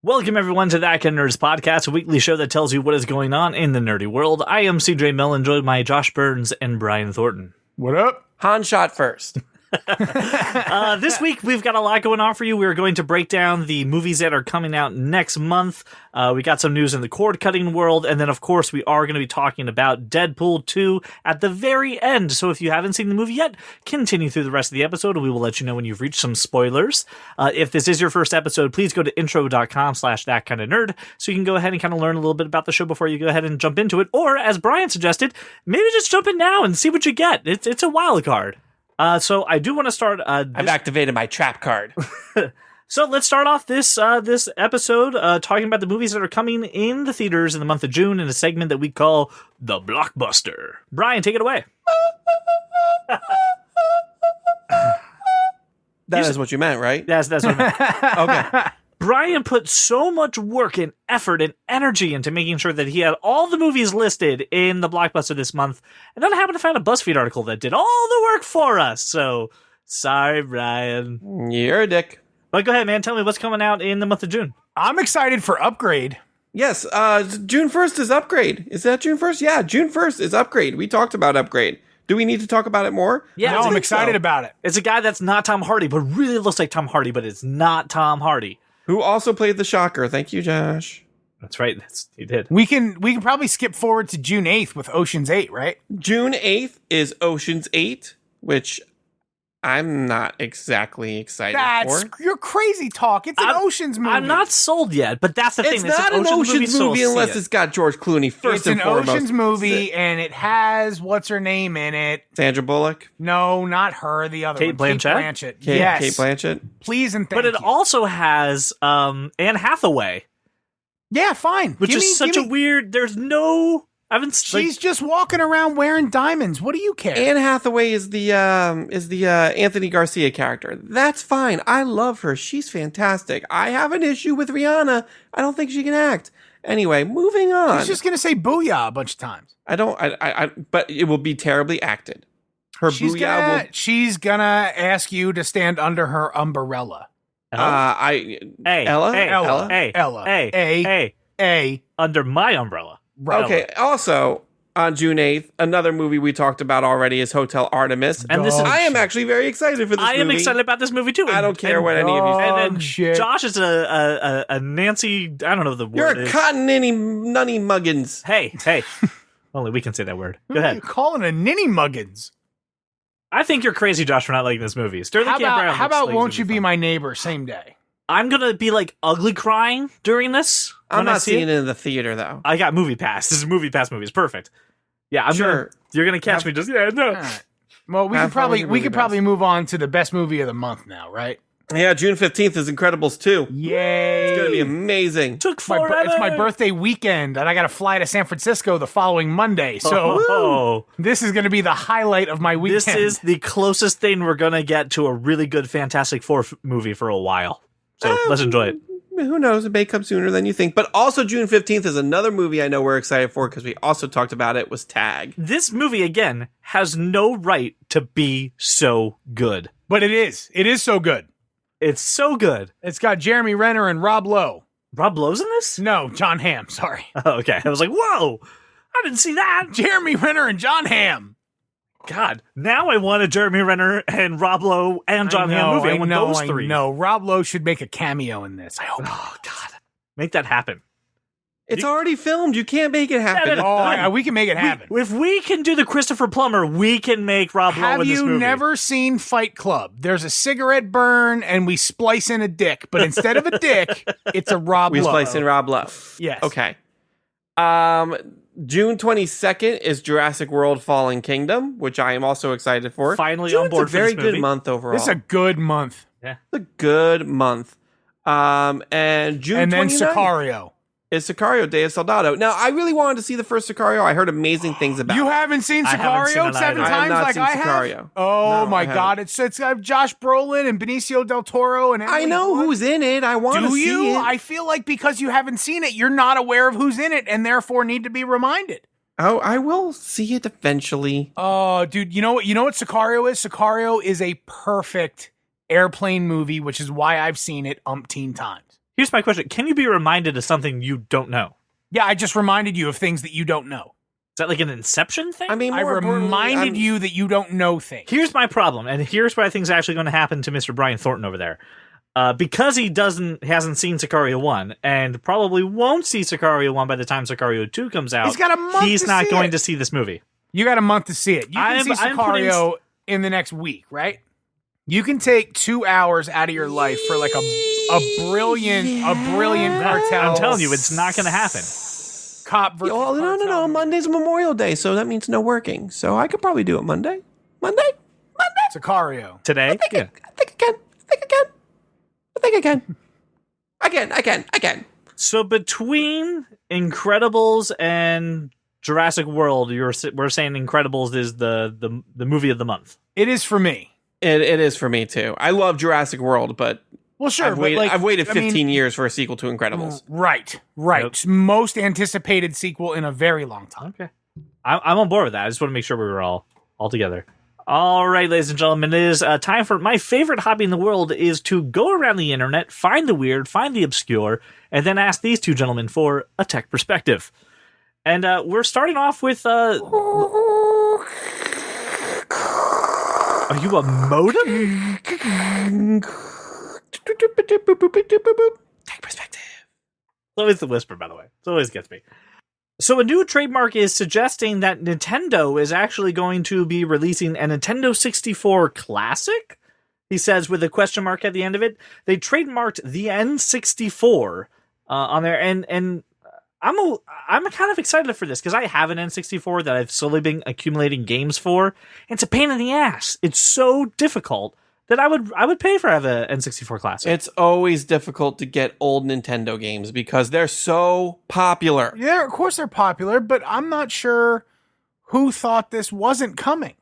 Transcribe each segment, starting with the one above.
Welcome, everyone, to That Kind of Nerds podcast, a weekly show that tells you what is going on in the nerdy world. I am CJ Mellon, joined by Josh Burns and Brian Thornton. What up? Han shot first. This week, we've got a lot going on for you. We're going to break down the movies that are coming out next month. We got some news in the cord-cutting world, and then, of course, we are going to be talking about Deadpool 2 at the very end. So if you haven't seen the movie yet, continue through the rest of the episode, and we will let you know when you've reached some spoilers. If this is your first episode, please go to intro.com/thatkindofnerd so you can go ahead and kind of learn a little bit about the show before you go ahead and jump into it. Or, as Brian suggested, maybe just jump in now and see what you get. It's a wild card. So I do want to start. I've activated my trap card. So let's start off this episode talking about the movies that are coming in the theaters in the month of June in a segment that we call The Blockbuster. Brian, take it away. That is what you meant, right? That's what I meant. Okay. Brian put so much work and effort and energy into making sure that he had all the movies listed in the Blockbuster this month, and then I happened to find a BuzzFeed article that did all the work for us. So, sorry, Brian. You're a dick. But go ahead, man. Tell me what's coming out in the month of June. I'm excited for Upgrade. Yes, June 1st is Upgrade. Is that June 1st? Yeah, June 1st is Upgrade. We talked about Upgrade. Do we need to talk about it more? Yeah, no, I'm excited about it. It's a guy that's not Tom Hardy, but really looks like Tom Hardy, but it's not Tom Hardy. Who also played the Shocker. Thank you, Josh. That's right. He did. We can probably skip forward to June 8th with Ocean's 8, right? June 8th is Ocean's 8, which I'm not exactly excited for. You're crazy talk. It's an Ocean's movie. I'm not sold yet, but that's the thing. It's not an Ocean's movie unless it's got George Clooney first and foremost. It's an Ocean's movie, and it has what's her name in it. Sandra Bullock? No, not her. The other Kate one. Blanchett? Yes. Kate Blanchett? Please and thank you. But you. it also has Anne Hathaway. Yeah, fine. Which is such a weird... There's no... She's just walking around wearing diamonds. What do you care? Anne Hathaway is the Anthony Garcia character. That's fine. I love her. She's fantastic. I have an issue with Rihanna. I don't think she can act. Anyway, moving on. She's just gonna say booyah a bunch of times. But it will be terribly acted. She's gonna ask you to stand under her umbrella. Ella. Under my umbrella. Right. Okay, also, on June 8th, another movie we talked about already is Hotel Artemis. And I am actually very excited for this movie. I am excited about this movie, too. I don't care what any of you say. And then Josh is a Nancy, I don't know the word. You're a cotton nunny muggins. Hey. Only we can say that word. Go ahead. You're calling a ninny muggins. I think you're crazy, Josh, for not liking this movie. How about Won't You Be My Neighbor, same day? I'm going to be like ugly crying during this. I'm not seeing it in the theater, though. I got Movie Pass. This is Movie Pass movies. Perfect. Yeah, you're going to catch me just, no. Right. Well, we could probably move on to the best movie of the month now, right? Yeah, June 15th is Incredibles 2. Yay. It's going to be amazing. Took forever. It's my birthday weekend, and I got to fly to San Francisco the following Monday. So this is going to be the highlight of my weekend. This is the closest thing we're going to get to a really good Fantastic Four movie for a while. So let's enjoy it. Who knows? It may come sooner than you think. But also June 15th is another movie I know we're excited for because we also talked about it, was Tag. This movie, again, has no right to be so good. But it is. It is so good. It's so good. It's got Jeremy Renner and Rob Lowe. Rob Lowe's in this? No, John Hamm. Sorry. Oh, okay. I was like, whoa! I didn't see that. Jeremy Renner and John Hamm. God, now I want a Jeremy Renner and Rob Lowe and John Hamm movie. I want those three. No, Rob Lowe should make a cameo in this. I hope. Oh, God. Make that happen. It's already filmed. You can't make it happen. We can make it happen. If we can do the Christopher Plummer, we can make Rob Lowe in this movie. Have you never seen Fight Club? There's a cigarette burn, and we splice in a dick. But instead of a dick, it's a Rob Lowe. We splice in Rob Lowe. Yes. Okay. June 22nd is Jurassic World Fallen Kingdom, which I am also excited for. Finally on board for this movie. It's a very good month overall. This is a good month. Yeah. It's a good month. And June 29th. And then Sicario. Is Sicario, Day of Soldado. Now, I really wanted to see the first Sicario. I heard amazing things about it. You haven't seen Sicario 7 times like I have? Oh, my God. It's Josh Brolin and Benicio Del Toro. And I know who's in it. I want to see it. Do you? I feel like because you haven't seen it, you're not aware of who's in it and therefore need to be reminded. Oh, I will see it eventually. Oh, dude, you know what Sicario is? Sicario is a perfect airplane movie, which is why I've seen it umpteen times. Here's my question. Can you be reminded of something you don't know? Yeah, I just reminded you of things that you don't know. Is that like an Inception thing? I mean, I reminded you that you don't know things. Here's my problem, and here's what I think is actually going to happen to Mr. Brian Thornton over there. Because he hasn't seen Sicario 1, and probably won't see Sicario 1 by the time Sicario 2 comes out. He's got a month He's to not see going it. to see this movie. You got a month to see it. You can see Sicario in the next week, right? You can take 2 hours out of your life for like a brilliant cartel. I'm telling you, it's not going to happen. Cop versus cartel. No. Monday's Memorial Day, so that means no working. So I could probably do it Monday. Sicario. Today? I think I can. So between Incredibles and Jurassic World, we're saying Incredibles is the movie of the month. It is for me. It is for me too. I love Jurassic World, but Well, sure. I've waited 15 years for a sequel to Incredibles. Right. Yep. Most anticipated sequel in a very long time. Okay. I'm on board with that. I just want to make sure we were all together. All right, ladies and gentlemen, it is time for my favorite hobby in the world is to go around the internet, find the weird, find the obscure, and then ask these two gentlemen for a tech perspective. And we're starting off with... Are you a modem? Tech perspective. It's always the whisper, by the way. It always gets me. So a new trademark is suggesting that Nintendo is actually going to be releasing a Nintendo 64 Classic. He says with a question mark at the end of it. They trademarked the N64 on there, and I'm kind of excited for this because I have an N64 that I've slowly been accumulating games for. And it's a pain in the ass. It's so difficult that I would pay for have a N64 Classic. It's always difficult to get old Nintendo games because they're so popular. Yeah, of course they're popular, but I'm not sure who thought this wasn't coming.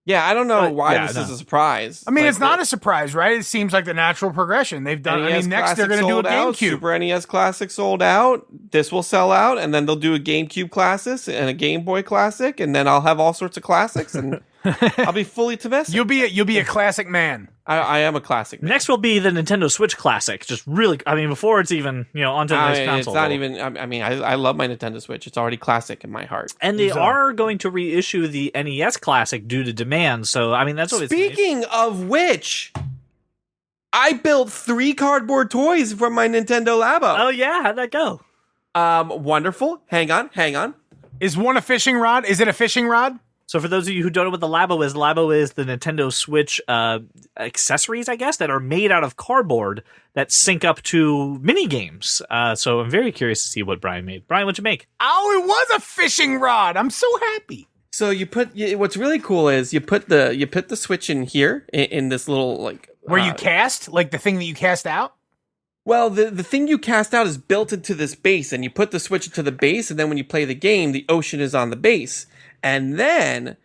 Yeah, I don't know why this is a surprise. I mean, it's not a surprise, right? It seems like the natural progression. They've done. NES next they're going to do a GameCube. Super NES Classic sold out. This will sell out, and then they'll do a GameCube Classic and a Game Boy Classic, and then I'll have all sorts of classics, and I'll be fully domestic. You'll be a classic man. I am a classic man. Next will be the Nintendo Switch Classic. Just really, I mean, before it's even onto the next console. It's not even. I mean, I love my Nintendo Switch. It's already classic in my heart. And they are going to reissue the NES Classic due to demand. So I mean, that's always Speaking of which, I built 3 cardboard toys from my Nintendo Labo. Oh yeah, how'd that go? Wonderful. Hang on. Is one a fishing rod? Is it a fishing rod? So for those of you who don't know what the Labo is the Nintendo Switch accessories, I guess, that are made out of cardboard that sync up to mini games. So I'm very curious to see what Brian made. Brian, what'd you make? Oh, it was a fishing rod. I'm so happy. So what's really cool is you put the Switch in here in this little where you cast, like the thing that you cast out. Well, the thing you cast out is built into this base, and you put the Switch into the base, and then when you play the game, the ocean is on the base. And then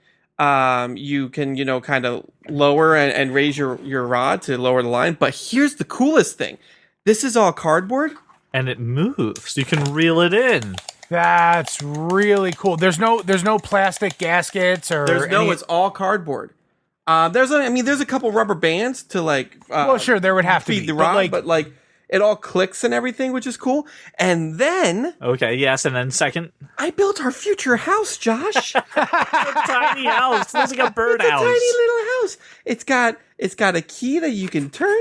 you can, kind of lower and raise your rod to lower the line. But here's the coolest thing. This is all cardboard. And it moves. You can reel it in. That's really cool. There's no plastic gaskets or it's all cardboard. There's a couple rubber bands to well, sure, there would have to feed be the rod, but it all clicks and everything, which is cool. And then... Okay, yes, and then second... I built our future house, Josh. A tiny house. It looks like a birdhouse. It's a tiny little house. It's got a key that you can turn.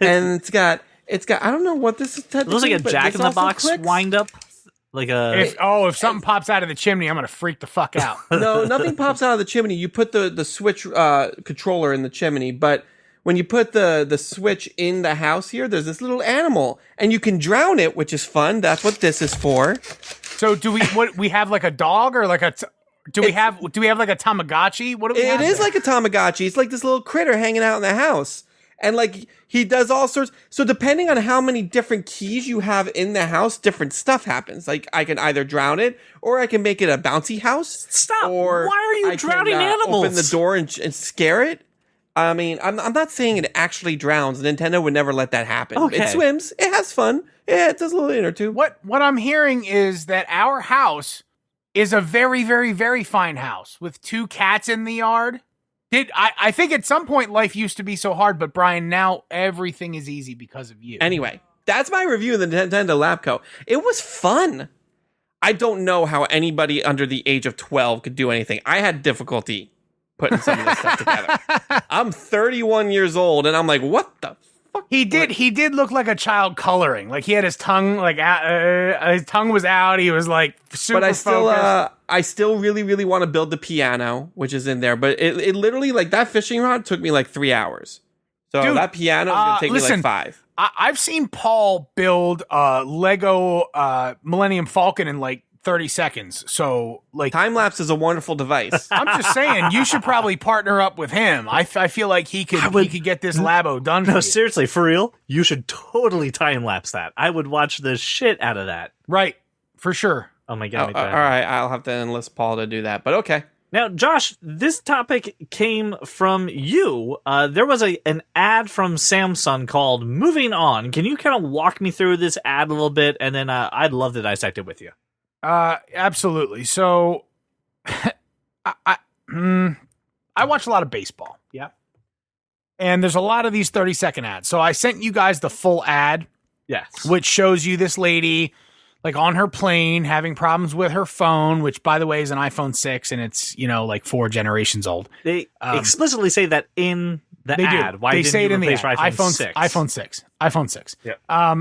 And it's got I don't know what this is. It looks like a Jack-in-the-Box wind up. Like a... If something pops out of the chimney, I'm going to freak the fuck out. No, nothing pops out of the chimney. You put the Switch controller in the chimney, but... When you put the Switch in the house here, there's this little animal, and you can drown it, which is fun. That's what this is for. So do we have like a dog or like do we have like a Tamagotchi? What do we have? It is like a Tamagotchi. It's like this little critter hanging out in the house. And he does all sorts. So depending on how many different keys you have in the house, different stuff happens. Like I can either drown it, or I can make it a bouncy house. Stop! Or why are you drowning animals? Open the door and scare it. I mean, I'm not saying it actually drowns. Nintendo would never let that happen. Okay. It swims. It has fun. Yeah, it does a little inner tube. What I'm hearing is that our house is a very, very, very fine house with 2 cats in the yard. I think at some point life used to be so hard, but Brian, now everything is easy because of you. Anyway, that's my review of the Nintendo Lab Co. It was fun. I don't know how anybody under the age of 12 could do anything. I had difficulty putting some of this stuff together. I'm 31 years old, and I'm like, what the fuck? He did look like a child coloring. Like, he had his tongue, like, his tongue was out. He was, like, super focused. I still really, really want to build the piano, which is in there. But it literally, like, that fishing rod took me, like, 3 hours. So dude, that piano is going to take me, like, 5. I've seen Paul build Lego Millennium Falcon in like 30 seconds. So like time lapse is a wonderful device. I'm just saying you should probably partner up with him. I feel like he could get this Labo done. No, seriously, for real, you should totally time lapse that. I would watch the shit out of that. Right, for sure. Oh my god! All right, I'll have to enlist Paul to do that. But okay. Now, Josh, this topic came from you. There was an ad from Samsung called Moving On. Can you kind of walk me through this ad a little bit? And then I'd love to dissect it with you. Absolutely. So I watch a lot of baseball. Yeah. And there's a lot of these 30-second ads. So I sent you guys the full ad. Yes. Which shows you this lady like on her plane, having problems with her phone, which by the way is an iPhone 6 and it's, like 4 generations old. They explicitly say that in the ad. Do. Why they didn't say you it in the ad. iPhone 6? iPhone 6. Yeah.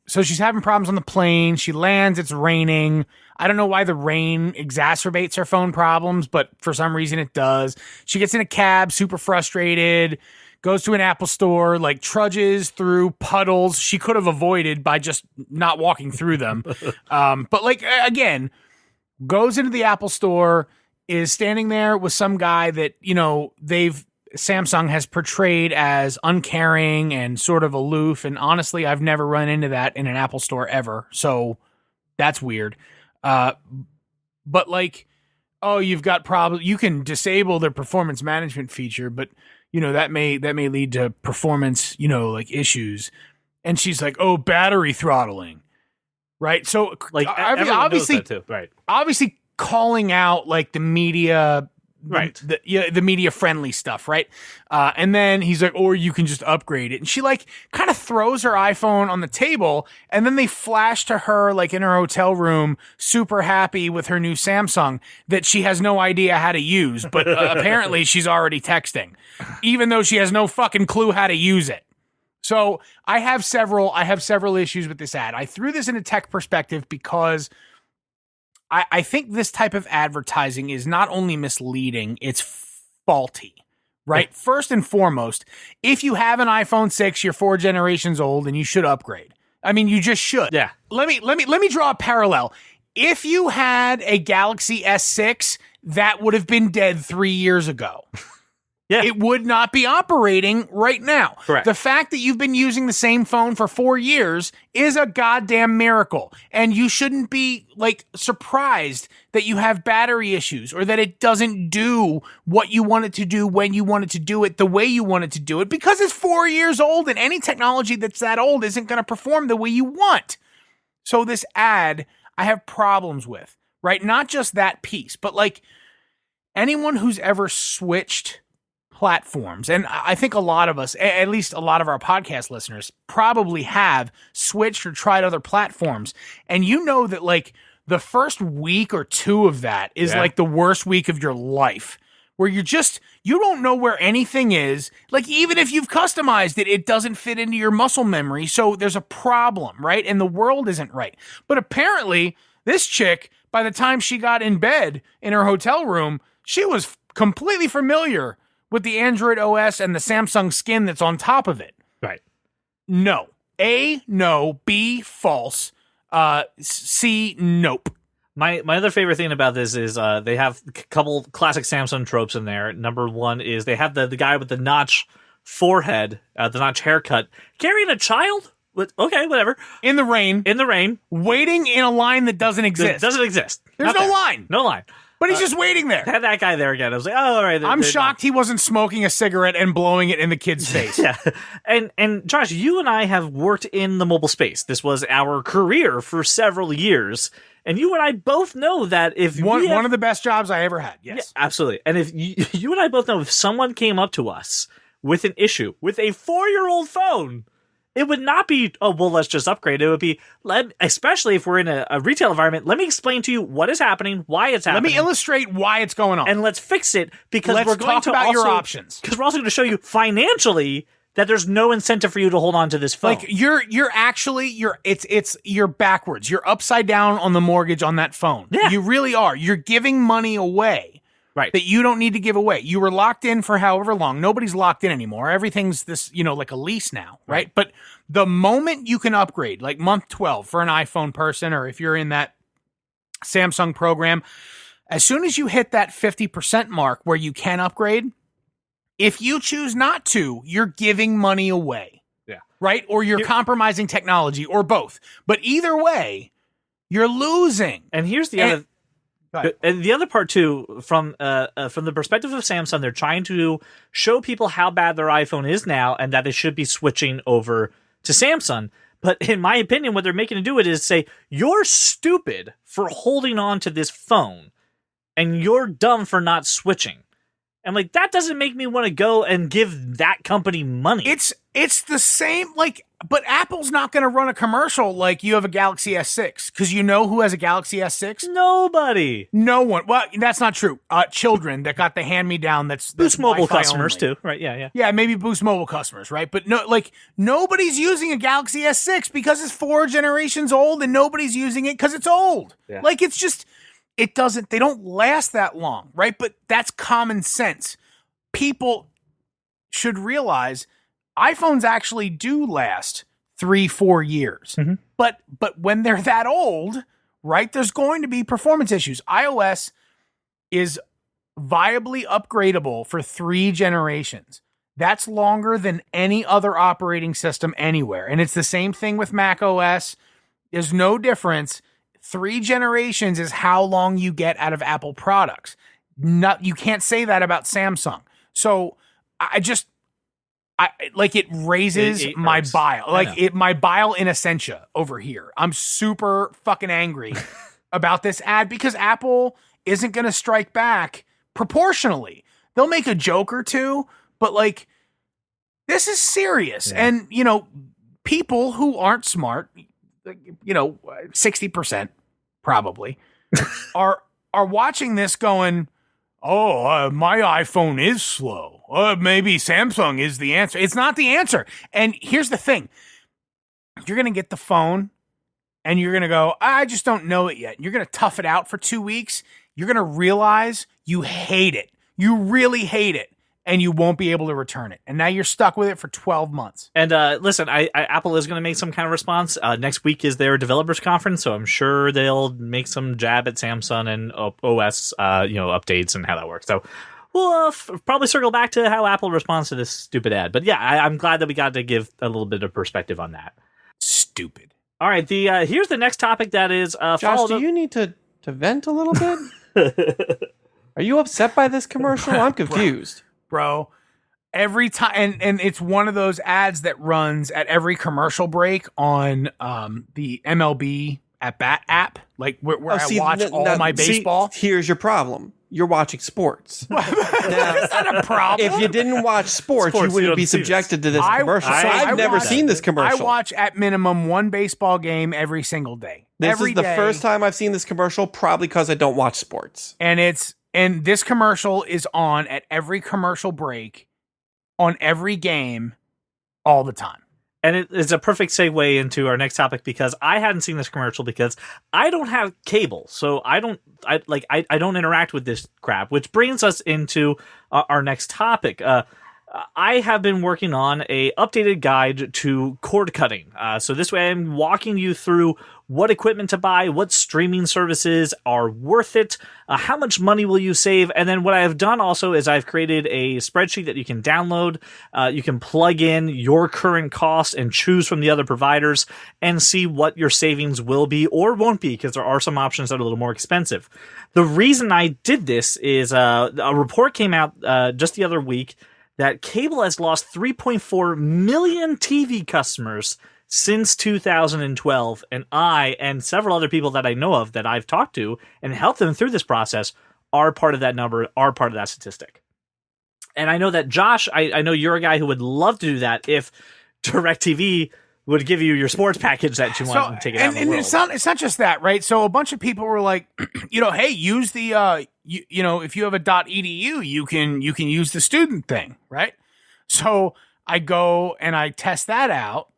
So she's having problems on the plane. She lands. It's raining. I don't know why the rain exacerbates her phone problems, but for some reason it does. She gets in a cab, super frustrated, goes to an Apple store, like trudges through puddles she could have avoided by just not walking through them. But like, again, goes into the Apple store, is standing there with some guy that, Samsung has portrayed as uncaring and sort of aloof. And honestly, I've never run into that in an Apple store ever. So that's weird. But like, oh, you've got problems. You can disable the performance management feature, but that may lead to performance, like issues. And she's like, oh, battery throttling. Right. So like obviously, knows that too. Right. Obviously calling out like the media, right. The media friendly stuff. Right. And then he's like, or you can just upgrade it. And she like kind of throws her iPhone on the table and then they flash to her like in her hotel room, super happy with her new Samsung that she has no idea how to use. But apparently she's already texting, even though she has no fucking clue how to use it. So I have several issues with this ad. I threw this in a tech perspective because I think this type of advertising is not only misleading, it's faulty, right? First and foremost, if you have an iPhone 6, you're 4 generations old and you should upgrade. I mean, you just should. Yeah. Let me draw a parallel. If you had a Galaxy S6, that would have been dead 3 years ago. Yeah. It would not be operating right now. Correct. The fact that you've been using the same phone for 4 years is a goddamn miracle. And you shouldn't be like surprised that you have battery issues or that it doesn't do what you want it to do when you want it to do it the way you want it to do it because it's 4 years old and any technology that's that old isn't going to perform the way you want. So this ad I have problems with, right? Not just that piece, but like anyone who's ever switched platforms. And I think a lot of us, at least a lot of our podcast listeners, probably have switched or tried other platforms. And that like the first week or two of that is like the worst week of your life, where you don't know where anything is. Like even if you've customized it, it doesn't fit into your muscle memory. So there's a problem, right? And the world isn't right. But apparently this chick, by the time she got in bed in her hotel room, she was completely familiar with the Android OS and the Samsung skin that's on top of it. Right. No. A, no. B, false. C, nope. My other favorite thing about this is they have a couple classic Samsung tropes in there. Number one is they have the guy with the notch forehead, the notch haircut, carrying a child. Okay, whatever. In the rain. Waiting in a line that doesn't exist. There's no line. No line. But he's just waiting there. Had that guy there again. I was like, oh, all right. I'm shocked he wasn't smoking a cigarette and blowing it in the kid's face. Yeah. And Josh, you and I have worked in the mobile space. This was our career for several years. And you and I both know that if one of the best jobs I ever had. Yes. Yeah, absolutely. And if you and I both know if someone came up to us with an issue with a 4-year-old phone, It would not be, oh, well, let's just upgrade. It would be, especially if we're in a retail environment, let me explain to you what is happening, why it's happening. Let me illustrate why it's going on. And let's fix it, because let's we're going talk to about also, your options. Because we're also going to show you financially that there's no incentive for you to hold on to this phone. Like you're backwards. You're upside down on the mortgage on that phone. Yeah. You really are. You're giving money away. Right. That you don't need to give away. You were locked in for however long. Nobody's locked in anymore. Everything's this, like a lease now, right? But the moment you can upgrade, like month 12 for an iPhone person, or if you're in that Samsung program, as soon as you hit that 50% mark where you can upgrade, if you choose not to, you're giving money away. Yeah. Right? Or you're compromising technology, or both. But either way, you're losing. And here's the other... And the other part too, from the perspective of Samsung, they're trying to show people how bad their iPhone is now, and that it should be switching over to Samsung. But in my opinion, what they're making to do it is say, you're stupid for holding on to this phone, and you're dumb for not switching. And like, that doesn't make me want to go and give that company money. It's the same, but Apple's not going to run a commercial like you have a Galaxy S6, because you know who has a Galaxy S6? Nobody. No one. Well, that's not true. Children that got the hand-me-down that's Boost Mobile Wi-Fi customers only. too, right? Yeah. Yeah, maybe Boost Mobile customers, right? But nobody's using a Galaxy S6 because it's 4 generations old, and nobody's using it because it's old. Yeah. They don't last that long, right? But that's common sense. People should realize iPhones actually do last 3-4 years. Mm-hmm. But when they're that old, right, there's going to be performance issues. iOS is viably upgradable for 3 generations. That's longer than any other operating system anywhere. And it's the same thing with Mac OS. There's no difference. 3 generations is how long you get out of Apple products. You can't say that about Samsung. So it raises my bile. My bile in essentia over here. I'm super fucking angry about this ad because Apple isn't going to strike back proportionally. They'll make a joke or two, but this is serious. Yeah. And, people who aren't smart, 60% probably are watching this going, oh, my iPhone is slow. Maybe Samsung is the answer. It's not the answer. And here's the thing. You're going to get the phone and you're going to go, I just don't know it yet. You're going to tough it out for 2 weeks. You're going to realize you hate it. You really hate it. And you won't be able to return it. And now you're stuck with it for 12 months. And listen, Apple is going to make some kind of response. Next week is their developers conference, so I'm sure they'll make some jab at Samsung and OS, updates and how that works. So we'll probably circle back to how Apple responds to this stupid ad. But yeah, I'm glad that we got to give a little bit of perspective on that. Stupid. All right, here's the next topic that is Josh, do you need to vent a little bit? Are you upset by this commercial? I'm confused. Bro, every time, and it's one of those ads that runs at every commercial break on the MLB at Bat app, where I watch all my baseball. Here's your problem. You're watching sports. That's not a problem. If you didn't watch sports you wouldn't be subjected to this commercial. So I've never seen this commercial. I watch at minimum one baseball game every single day. This is the first time I've seen this commercial, probably because I don't watch sports. And this commercial is on at every commercial break, on every game, all the time. And it is a perfect segue into our next topic because I hadn't seen this commercial because I don't have cable, so I don't interact with this crap. Which brings us into our next topic. I have been working on a updated guide to cord cutting. So this way I'm walking you through what equipment to buy, what streaming services are worth it, how much money will you save, and then what I have done also is I've created a spreadsheet that you can download. You can plug in your current costs and choose from the other providers and see what your savings will be or won't be, because there are some options that are a little more expensive. The reason I did this is a report came out just the other week that cable has lost 3.4 million TV customers since 2012, and I and several other people that I know of that I've talked to and helped them through this process are part of that number, are part of that statistic. And I know that, Josh, I know you're a guy who would love to do that if DirecTV would give you your sports package that you want and take it out in the world. It's not just that, right? So a bunch of people were like, hey, use the if you have a .edu, you can use the student thing, right? So I go and I test that out,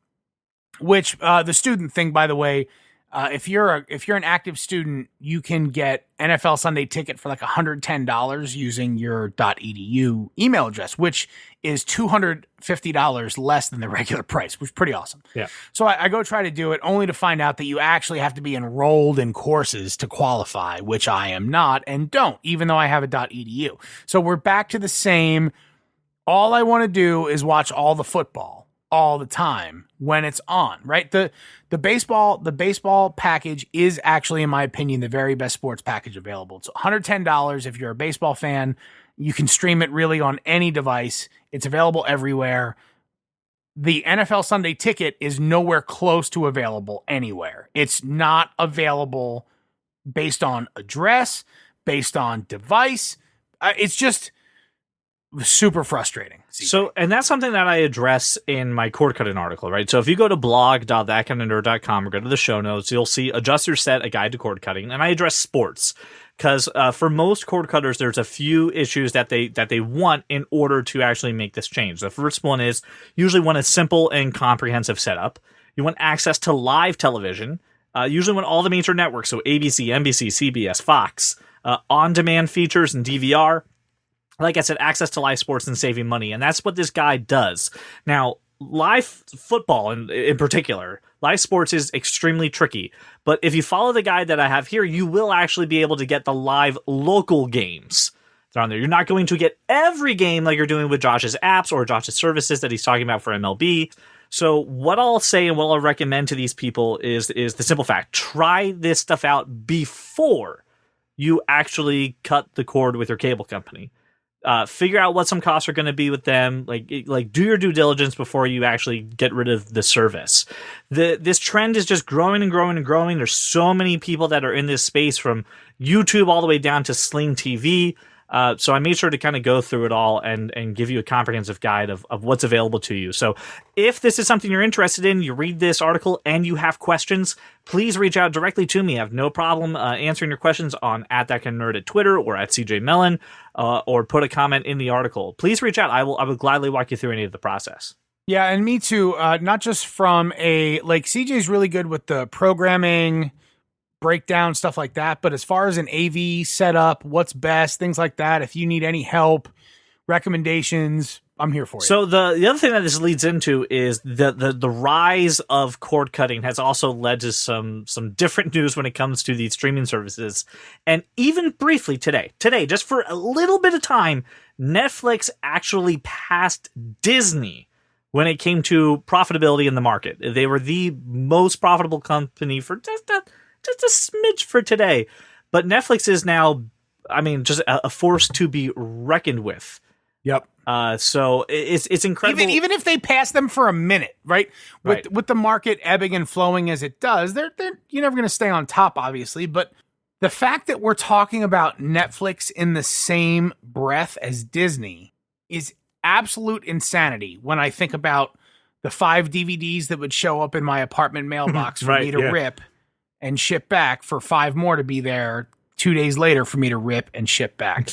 which the student thing, by the way, if you're an active student, you can get NFL Sunday Ticket for like $110 using your .edu email address, which is $250 less than the regular price, which is pretty awesome. Yeah. So I go try to do it, only to find out that you actually have to be enrolled in courses to qualify, which I am not and don't, even though I have a .edu. So we're back to the same. All I want to do is watch all the football all the time when it's on, right? The baseball package is actually, in my opinion, the very best sports package available. It's $110 if you're a baseball fan. You can stream it really on any device. It's available everywhere. The NFL Sunday Ticket is nowhere close to available anywhere. It's not available based on address, based on device. It's just super frustrating. So, and that's something that I address in my cord cutting article, right? So if you go to blog.thatkindofnerd.com or go to the show notes, you'll see Adjust Your Set, a guide to cord cutting. And I address sports because for most cord cutters, there's a few issues that they want in order to actually make this change. The first one is usually want a simple and comprehensive setup. You want access to live television. Usually want all the major networks, so ABC, NBC, CBS, Fox, on-demand features and DVR. Like I said, access to live sports and saving money. And that's what this guy does. Now, live football in particular, live sports is extremely tricky. But if you follow the guide that I have here, you will actually be able to get the live local games that are on there. You're not going to get every game like you're doing with Josh's apps or Josh's services that he's talking about for MLB. So what I'll say and what I'll recommend to these people is the simple fact. Try this stuff out before you actually cut the cord with your cable company. Figure out what some costs are going to be with them. Like do your due diligence before you actually get rid of the service. This trend is just growing and growing and growing. There's so many people that are in this space, from YouTube all the way down to Sling TV. So I made sure to kind of go through it all and give you a comprehensive guide of what's available to you. So if this is something you're interested in, you read this article and you have questions, please reach out directly to me. I have no problem answering your questions on @thatkindnerd at Twitter or at CJ Mellon, or put a comment in the article. Please reach out. I will gladly walk you through any of the process. Yeah, and me too. Not just from CJ's really good with the programming, breakdown, stuff like that. But as far as an AV setup, what's best, things like that, if you need any help, recommendations, I'm here for you. So the other thing that this leads into is the rise of cord cutting has also led to some different news when it comes to these streaming services. And even briefly today, just for a little bit of time, Netflix actually passed Disney when it came to profitability in the market. They were the most profitable company for just a smidge for today. But Netflix is now, just a force to be reckoned with. Yep. So it's incredible. Even if they pass them for a minute, right? With the market ebbing and flowing as it does, you're never going to stay on top, obviously. But the fact that we're talking about Netflix in the same breath as Disney is absolute insanity when I think about the 5 DVDs that would show up in my apartment mailbox for me to rip and ship back, for 5 more to be there 2 days later for me to rip and ship back.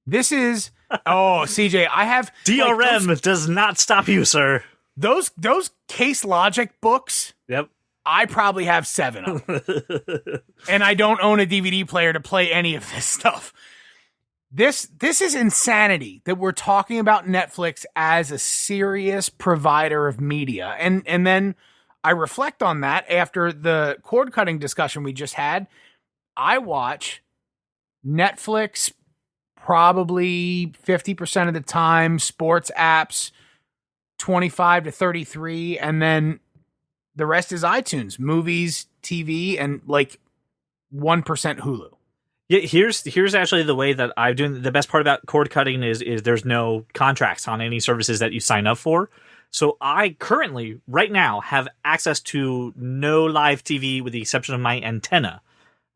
This is, CJ, I have... DRM does not stop you, sir. Those Case Logic books, yep, I probably have 7 of them. And I don't own a DVD player to play any of this stuff. This is insanity that we're talking about Netflix as a serious provider of media. And then I reflect on that after the cord cutting discussion we just had. I watch Netflix probably 50% of the time, sports apps 25 to 33, and then the rest is iTunes, movies, TV, and 1% Hulu. Yeah, here's actually the way that I'm doing. The best part about cord cutting is there's no contracts on any services that you sign up for. So I currently, right now, have access to no live TV with the exception of my antenna,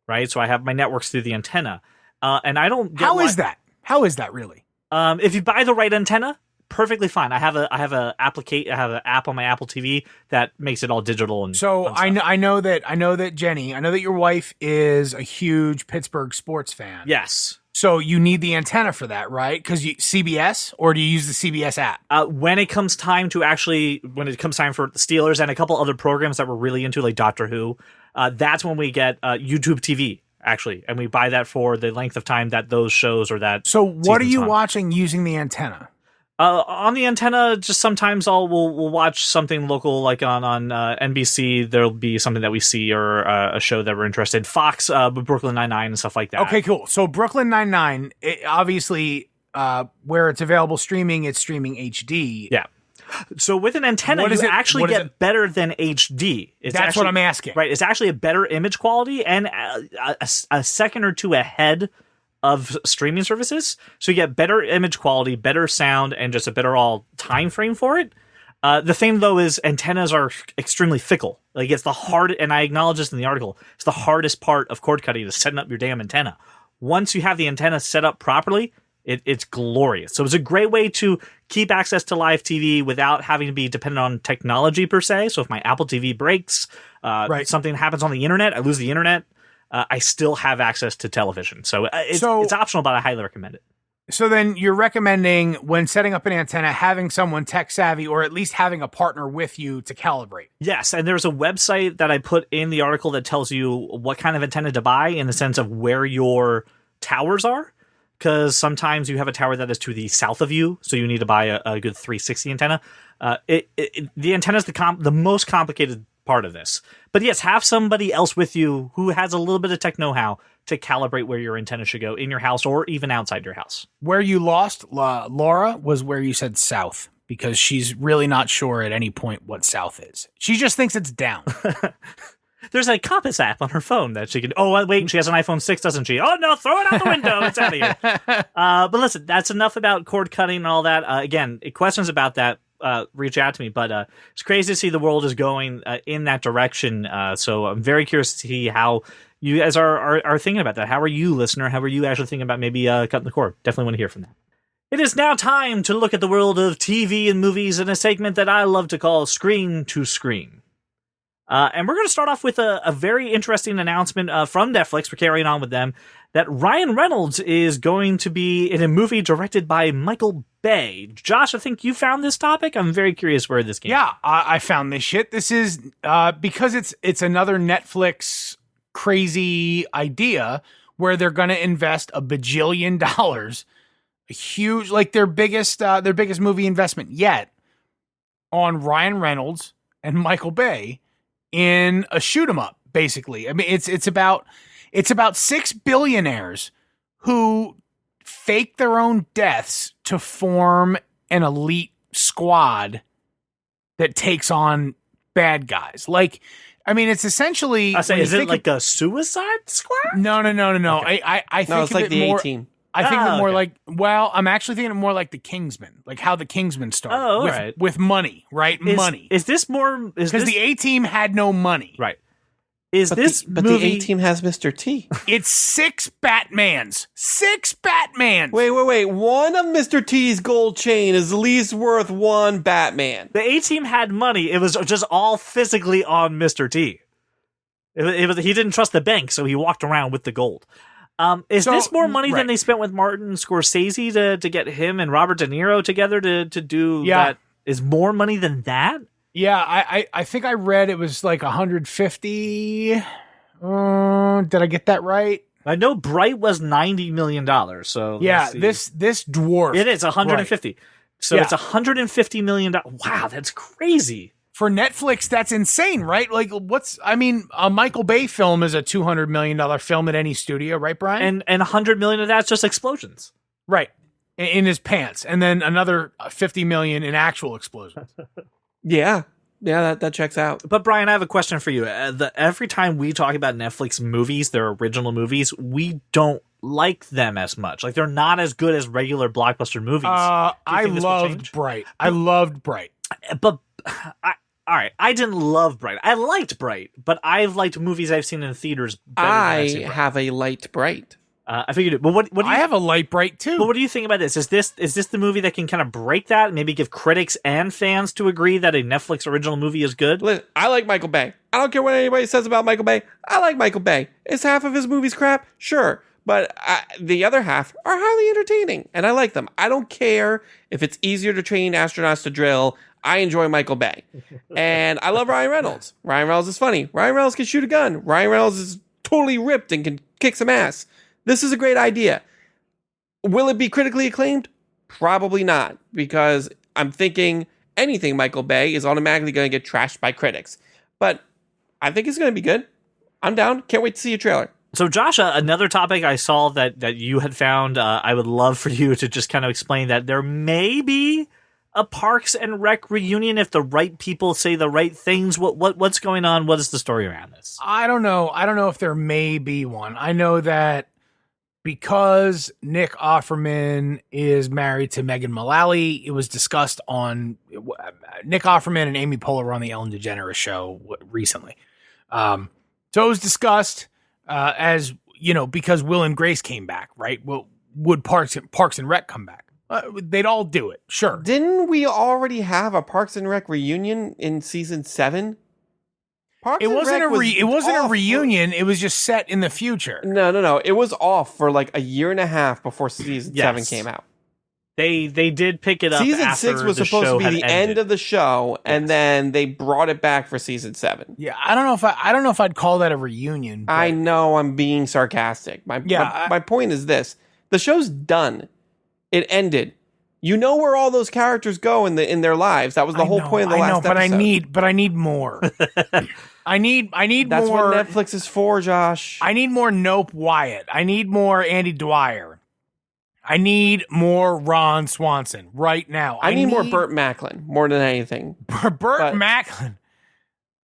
right? So I have my networks through the antenna. And I don't get How is that? How is that really? If you buy the right antenna, perfectly fine. I have an app on my Apple TV that makes it all digital. And So fun stuff. I know that Jenny, I know that your wife is a huge Pittsburgh sports fan. Yes. So you need the antenna for that, right? Because CBS, or do you use the CBS app? When it comes time for the Steelers and a couple other programs that we're really into, like Doctor Who, that's when we get YouTube TV, actually, and we buy that for the length of time that those shows or that. So what are you on. watching using the antenna? On the antenna, just sometimes we'll watch something local, like on NBC. There'll be something that we see or a show that we're interested in. Fox, Brooklyn Nine-Nine and stuff like that. Okay, cool. So Brooklyn Nine-Nine, obviously, where it's available streaming, it's streaming HD. Yeah. So with an antenna, you actually get better than HD. That's what I'm asking. Right. It's actually a better image quality and a second or two ahead of streaming services. So you get better image quality, better sound, and just a better all time frame for it. The thing, though, is antennas are extremely fickle. Like, it's the hard, and I acknowledge this in the article, it's the hardest part of cord cutting is setting up your damn antenna. Once you have the antenna set up properly, it's glorious. So it's a great way to keep access to live TV without having to be dependent on technology per se. So if my Apple TV breaks, something happens on the internet, I lose the internet, I still have access to television. So it's optional, but I highly recommend it. So then you're recommending, when setting up an antenna, having someone tech savvy or at least having a partner with you to calibrate. Yes, and there's a website that I put in the article that tells you what kind of antenna to buy in the sense of where your towers are. Because sometimes you have a tower that is to the south of you, so you need to buy a good 360 antenna. The antenna is the most complicated part of this. But yes, have somebody else with you who has a little bit of tech know-how to calibrate where your antenna should go in your house or even outside your house. Where you lost Laura was where you said south, because she's really not sure at any point what south is. She just thinks it's down. There's a compass app on her phone that she can... Oh, wait, she has an iPhone 6, doesn't she? Oh, no, throw it out the window. It's out of here. But listen, that's enough about cord cutting and all that. Again, questions about that, reach out to me. But it's crazy to see the world is going in that direction. So I'm very curious to see how you guys are thinking about that. How are you, listener? How are you actually thinking about maybe cutting the cord? Definitely want to hear from that. It is now time to look at the world of TV and movies in a segment that I love to call Screen to Screen. And we're going to start off with a very interesting announcement from Netflix. We're carrying on with them, that Ryan Reynolds is going to be in a movie directed by Michael Bay. Josh, I think you found this topic. I'm very curious where this came from. Yeah, I found this shit. This is because it's another Netflix crazy idea where they're going to invest $1 bajillion, a huge, like their biggest movie investment yet, on Ryan Reynolds and Michael Bay in a shoot 'em up, basically. I mean, it's about 6 billionaires who fake their own deaths to form an elite squad that takes on bad guys. Like, I mean, it's essentially... is it like a Suicide Squad? No. Okay. I think No, it's like the more, A-Team. I think of it more okay. like, well, I'm actually thinking of more like the Kingsman, like how the Kingsman started. Oh, all with, right. with money, right? Money. Is this more... Because the A-Team had no money. Right. But the A-Team has Mr. T. It's 6 Batmans. 6 Batmans. Wait. One of Mr. T's gold chain is at least worth one Batman. The A-Team had money. It was just all physically on Mr. T. It was he didn't trust the bank, so he walked around with the gold. Is this more money than they spent with Martin Scorsese to get him and Robert De Niro together to do that? Is more money than that? Yeah, I think I read it was like 150. Did I get that right? I know Bright was $90 million. So yeah, this dwarf. It is 150. Right. So it's $150 million. Wow, that's crazy. For Netflix, that's insane, right? Like, a Michael Bay film is a $200 million film at any studio, right, Brian? And $100 million of that's just explosions. Right. In his pants. And then another $50 million in actual explosions. Yeah, that checks out. But Brian, I have a question for you. Every time we talk about Netflix movies, their original movies, we don't like them as much. Like, they're not as good as regular blockbuster movies. I loved Bright. But all right, I didn't love Bright. I liked Bright, but I've liked movies I've seen in theaters better than I've seen Bright. Have a light Bright. I figured it. But what do you, I have a light bright too. but what do you think about this? Is this the movie that can kind of break that and maybe give critics and fans to agree that a Netflix original movie is good? Listen, I like Michael Bay. I don't care what anybody says about Michael Bay. I like Michael Bay. Is half of his movies crap? Sure. But the other half are highly entertaining, and I like them. I don't care if it's easier to train astronauts to drill. I enjoy Michael Bay. And I love Ryan Reynolds. Ryan Reynolds is funny. Ryan Reynolds can shoot a gun. Ryan Reynolds is totally ripped and can kick some ass. This is a great idea. Will it be critically acclaimed? Probably not, because I'm thinking anything Michael Bay is automatically going to get trashed by critics. But I think it's going to be good. I'm down. Can't wait to see a trailer. So, Josh, another topic I saw that you had found, I would love for you to just kind of explain that there may be a Parks and Rec reunion if the right people say the right things. What's going on? What is the story around this? I don't know. I don't know if there may be one. I know that because Nick Offerman is married to Megan Mullally, it was discussed on Nick Offerman and Amy Poehler were on the Ellen DeGeneres show recently. So it was discussed as, because Will and Grace came back, right? Well, would Parks and Rec come back? They'd all do it, sure. Didn't we already have a Parks and Rec reunion in season 7? It wasn't a reunion. It was just set in the future. No. It was off for like a year and a half before season 7 came out. They did pick it up. Season after 6 was the supposed show to be the had ended. end of the show, and then they brought it back for season 7. Yeah, I don't know if I'd call that a reunion. But I know I'm being sarcastic. My point is this: the show's done. It ended. You know where all those characters go in their lives. That was the whole point of the last episode. But I need more. I need That's more. what Netflix is for, Josh. I need more Nope Wyatt. I need more Andy Dwyer. I need more Ron Swanson right now. I need more Burt Macklin more than anything. Macklin.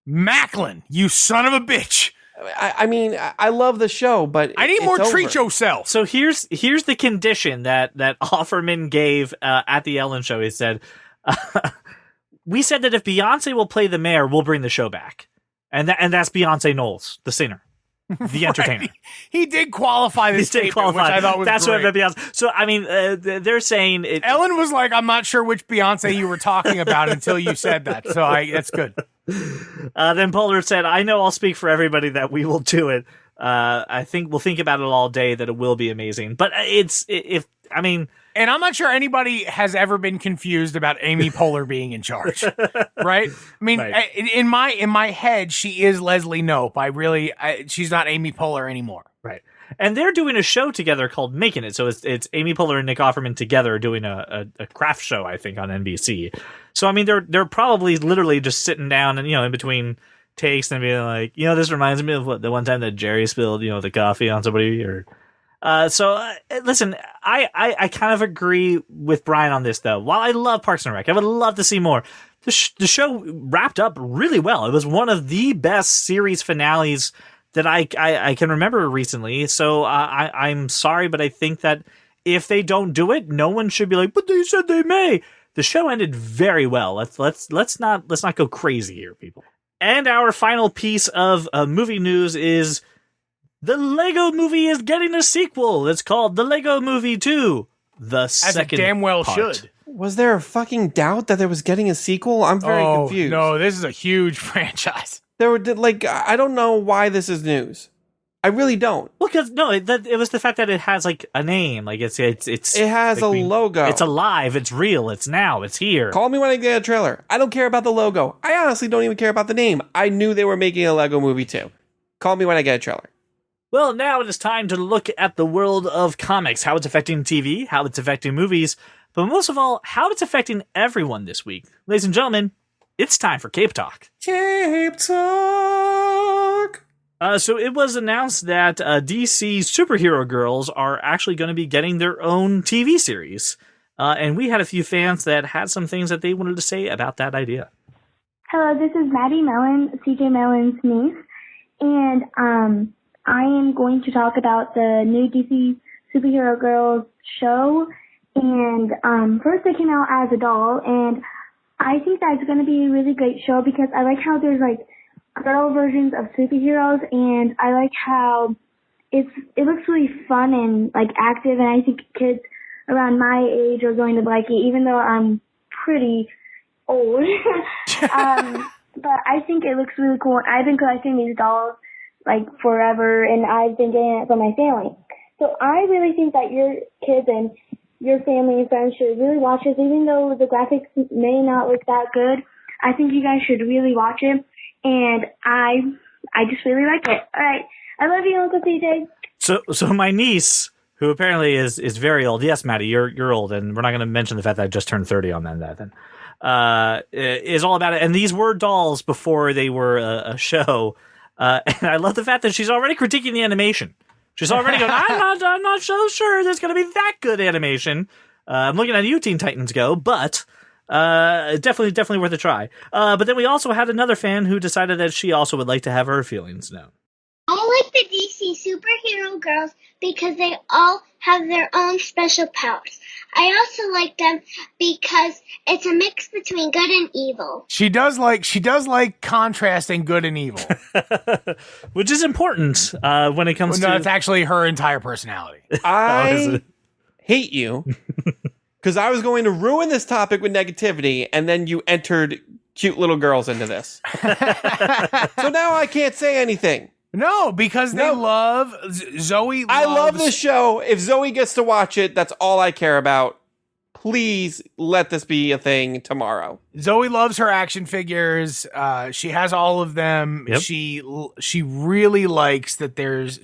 Macklin, you son of a bitch. I mean, I love the show, but I need more Treat Yourself. So here's the condition that Offerman gave at the Ellen show. He said, "We said that if Beyonce will play the mayor, we'll bring the show back." And that's Beyonce Knowles, the singer, the entertainer. He did qualify this statement, which I thought was that's great. what Beyonce. So I mean, they're saying it. Ellen was like, "I'm not sure which Beyonce you were talking about until you said that." So that's good. Then Poehler said, "I know I'll speak for everybody that we will do it. I think we'll think about it all day. That it will be amazing. But And I'm not sure anybody has ever been confused about Amy Poehler being in charge, right? I mean, right. In my head, she is Leslie Knope. She's not Amy Poehler anymore. Right. And they're doing a show together called Making It. So it's Amy Poehler and Nick Offerman together doing a craft show, I think, on NBC. So, I mean, they're probably literally just sitting down and, in between takes and being like, this reminds me of the one time that Jerry spilled, the coffee on somebody or... Listen, I kind of agree with Brian on this, though. While I love Parks and Rec, I would love to see more. The show wrapped up really well. It was one of the best series finales that I can remember recently. So I'm sorry, but I think that if they don't do it, no one should be like, but they said they may. The show ended very well. Let's not go crazy here, people. And our final piece of movie news is the Lego Movie is getting a sequel. It's called The Lego Movie 2. The second As it damn well part. should. Was there a fucking doubt that there was getting a sequel? I'm very confused. No, this is a huge franchise. There were I don't know why this is news. I really don't. Well, because it was the fact that it has like a name, like it has a logo. It's alive. It's real. It's now. It's here. Call me when I get a trailer. I don't care about the logo. I honestly don't even care about the name. I knew they were making a Lego Movie 2. Call me when I get a trailer. Well, now it is time to look at the world of comics, how it's affecting TV, how it's affecting movies, but most of all, how it's affecting everyone this week. Ladies and gentlemen, it's time for Cape Talk. Cape Talk! So it was announced that DC superhero girls are actually going to be getting their own TV series. And we had a few fans that had some things that they wanted to say about that idea. Hello, this is Maddie Mellon, CJ Mellon's niece, and I am going to talk about the new DC Superhero Girls show. And first they came out as a doll, and I think that's going to be a really great show because I like how there's like girl versions of superheroes, and I like how it looks really fun and like active, and I think kids around my age are going to like it, even though I'm pretty old. But I think it looks really cool. I've been collecting these dolls like forever, and I've been getting it from my family. So I really think that your kids and your family and friends should really watch this, even though the graphics may not look that good. I think you guys should really watch it, and I just really like it. All right, I love you, Uncle CJ. So my niece, who apparently is very old. Yes, Maddie, you're old, and we're not going to mention the fact that I just turned 30 on that. Then is all about it. And these were dolls before they were a show. And I love the fact that she's already critiquing the animation. She's already going, I'm not so sure there's going to be that good animation. I'm looking at you, Teen Titans Go, but definitely worth a try. But then we also had another fan who decided that she also would like to have her feelings known. I like the DC superhero girls because they all have their own special powers. I also like them because it's a mix between good and evil. She does like contrasting good and evil. Which is important when it comes to... No, it's actually her entire personality. I hate you because I was going to ruin this topic with negativity, and then you entered cute little girls into this. So now I can't say anything. No, because they love Zoe. I love this show. If Zoe gets to watch it, that's all I care about. Please let this be a thing tomorrow. Zoe loves her action figures. She has all of them. Yep. She really likes that there's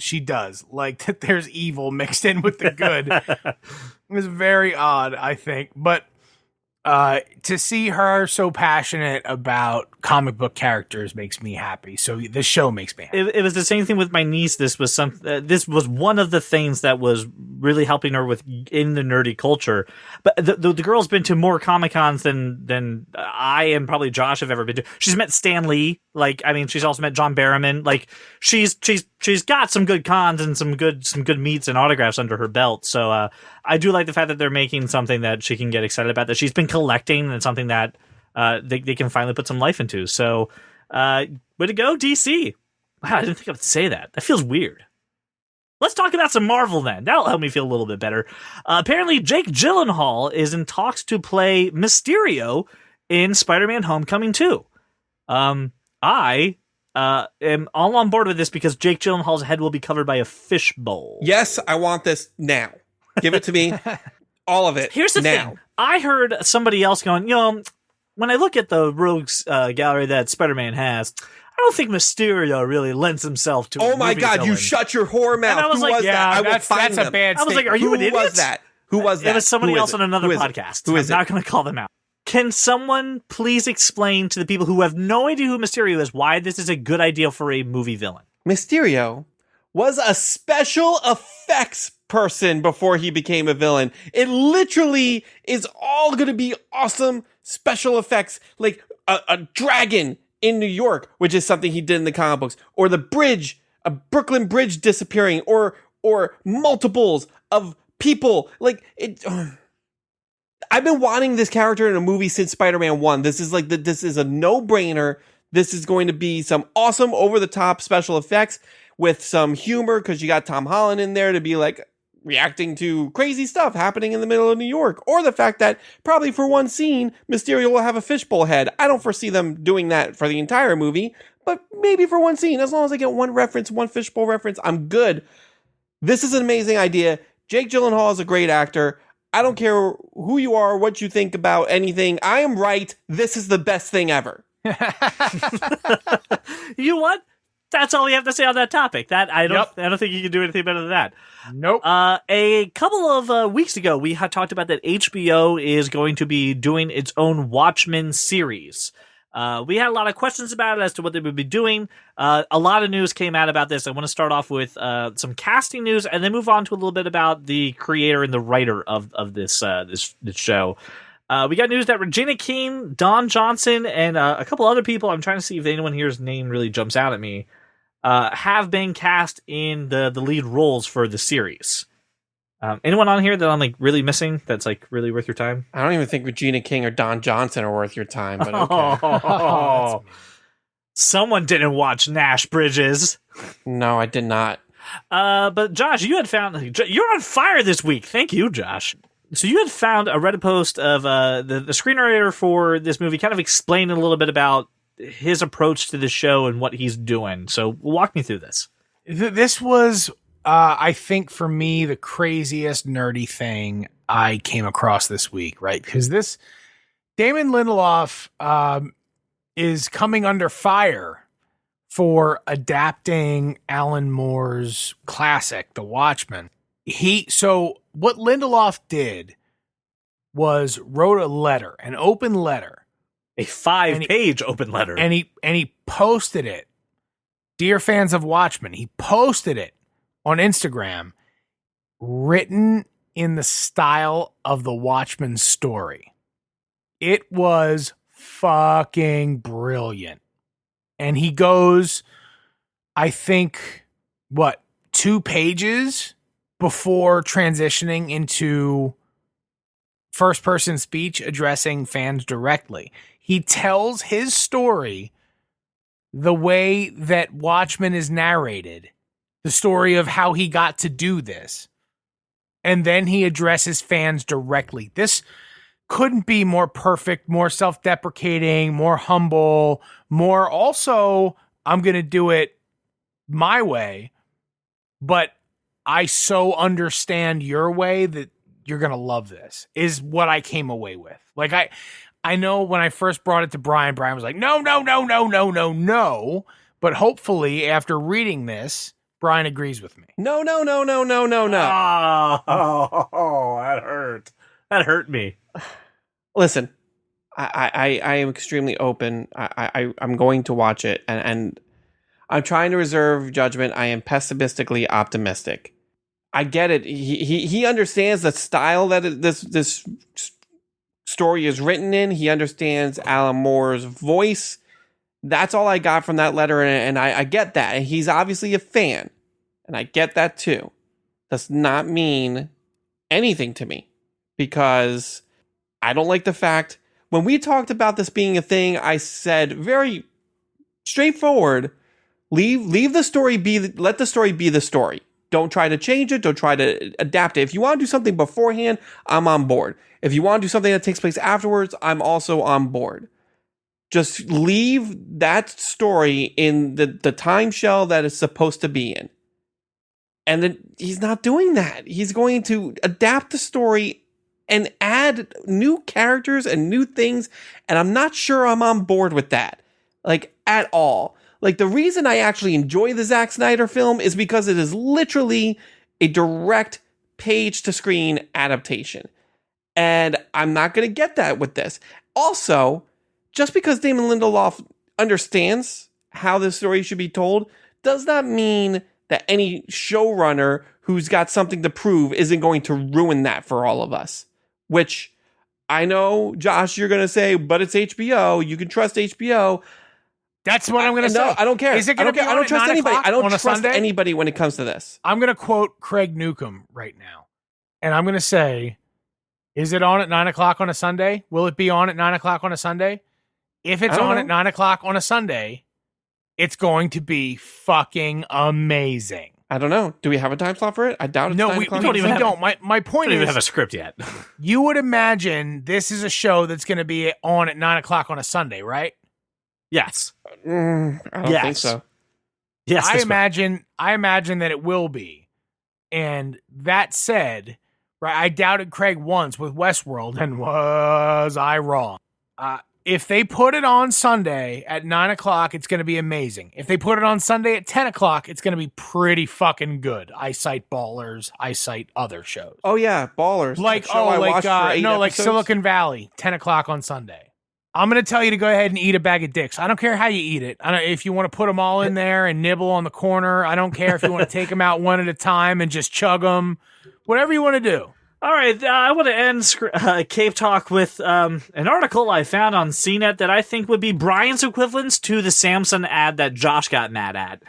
evil mixed in with the good. It's very odd, I think, but to see her so passionate about comic book characters makes me happy. So this show makes me happy. It was the same thing with my niece. This was one of the things that was really helping her in the nerdy culture. But the girl's been to more Comic-Cons than I and probably Josh have ever been to. She's met Stan Lee. She's also met John Barrowman. She's got some good cons and some good meets and autographs under her belt. So I do like the fact that they're making something that she can get excited about, that she's been collecting, and something that they can finally put some life into. So way to go, DC. Wow, I didn't think I would say that. That feels weird. Let's talk about some Marvel then. That'll help me feel a little bit better. Apparently, Jake Gyllenhaal is in talks to play Mysterio in Spider-Man Homecoming 2. I am all on board with this because Jake Gyllenhaal's head will be covered by a fishbowl. Yes, I want this now. Give it to me. All of it. Here's the thing. I heard somebody else going, when I look at the rogues gallery that Spider-Man has, I don't think Mysterio really lends himself to. Oh my God! villain. You shut your whore mouth. And I was Who like, was that? I will find that's them. a bad. I was like, are you an idiot? Who was that? Who was that? It was somebody else on another Who is podcast. Who is I'm not going to call them out. Can someone please explain to the people who have no idea who Mysterio is why this is a good idea for a movie villain? Mysterio was a special effects person before he became a villain. It literally is all going to be awesome special effects, like a dragon in New York, which is something he did in the comic books, or the bridge, a Brooklyn Bridge disappearing, or multiples of people. Like it. I've been wanting this character in a movie since Spider-Man 1. This is this is a no-brainer. This is going to be some awesome over-the-top special effects with some humor, because you got Tom Holland in there to be reacting to crazy stuff happening in the middle of New York, or the fact that probably for one scene, Mysterio will have a fishbowl head. I don't foresee them doing that for the entire movie, but maybe for one scene, as long as I get one reference, one fishbowl reference, I'm good. This is an amazing idea. Jake Gyllenhaal is a great actor. I don't care who you are, what you think about anything. I am right. This is the best thing ever. You know what? That's all we have to say on that topic. I don't think you can do anything better than that. Nope. A couple of weeks ago, we had talked about that HBO is going to be doing its own Watchmen series. We had a lot of questions about it as to what they would be doing. A lot of news came out about this. I want to start off with some casting news, and then move on to a little bit about the creator and the writer of this show. We got news that Regina King, Don Johnson, and a couple other people, I'm trying to see if anyone here's name really jumps out at me, have been cast in the lead roles for the series. Anyone on here that I'm really missing that's really worth your time? I don't even think Regina King or Don Johnson are worth your time, but okay. Oh, someone didn't watch Nash Bridges. No, I did not. But Josh, you're on fire this week. Thank you, Josh. So you had found a Reddit post of the screenwriter for this movie kind of explaining a little bit about his approach to the show and what he's doing. So walk me through this. This was, I think, for me, the craziest nerdy thing I came across this week, right? Because Damon Lindelof is coming under fire for adapting Alan Moore's classic, The Watchmen. So what Lindelof did was wrote a letter, an open letter. A 5-page open letter. And he posted it. Dear fans of Watchmen, he posted it on Instagram, written in the style of the Watchmen story. It was fucking brilliant. And he goes, I think, 2 pages before transitioning into first-person speech addressing fans directly. He tells his story the way that Watchmen is narrated, the story of how he got to do this. And then he addresses fans directly. This couldn't be more perfect, more self-deprecating, more humble, more also, I'm going to do it my way, but I so understand your way that you're going to love this, is what I came away with. Like, I know when I first brought it to Brian was like, no. But hopefully after reading this, Brian agrees with me. No. Oh, that hurt. That hurt me. Listen, I am extremely open. I'm going to watch it, and I'm trying to reserve judgment. I am pessimistically optimistic. I get it. He understands the style that this story is written in. He understands Alan Moore's voice. That's all I got from that letter, and I get that. And he's obviously a fan, and I get that too. Does not mean anything to me, because I don't like the fact, when we talked about this being a thing, I said very straightforward, leave the story be, let the story be the story. Don't try to change it. Don't try to adapt it. If you want to do something beforehand, I'm on board. If you want to do something that takes place afterwards, I'm also on board. Just leave that story in the time shell that it's supposed to be in. And then he's not doing that. He's going to adapt the story and add new characters and new things. And I'm not sure I'm on board with that, like, at all. Like, the reason I actually enjoy the Zack Snyder film is because it is literally a direct page-to-screen adaptation. And I'm not going to get that with this. Also, just because Damon Lindelof understands how this story should be told does not mean that any showrunner who's got something to prove isn't going to ruin that for all of us. Which, I know, Josh, you're going to say, but it's HBO. You can trust HBO. That's what I'm going to say. No, I don't care. Is it going to be I don't trust anybody. I don't trust Sunday? anybody when it comes to this. I'm going to quote Craig Newcomb right now. And I'm going to say, is it on at 9 o'clock on a Sunday? Will it be on at 9 o'clock on a Sunday? If it's on at 9 o'clock on a Sunday, it's going to be fucking amazing. I don't know. Do we have a time slot for it? I doubt it's no, 9 we o'clock. don't even don't. My point We don't is, even have a script yet. you would imagine this is a show that's going to be on at 9 o'clock on a Sunday, right? Yes. I don't think so. Yes. I imagine that it will be. And that said, right, I doubted Craig once with Westworld, and was I wrong? If they put it on Sunday at 9 o'clock, it's going to be amazing. If they put it on Sunday at 10 o'clock, it's going to be pretty fucking good. I cite Ballers. I cite other shows. Oh yeah, Ballers. Like, like Silicon Valley, 10 o'clock on Sunday. I'm going to tell you to go ahead and eat a bag of dicks. I don't care how you eat it. I don't, if you want to put them all in there and nibble on the corner. I don't care if you want to take them out one at a time and just chug them. Whatever you want to do. All right, I want to end Cave Talk with an article I found on CNET that I think would be Brian's equivalence to the Samsung ad that Josh got mad at.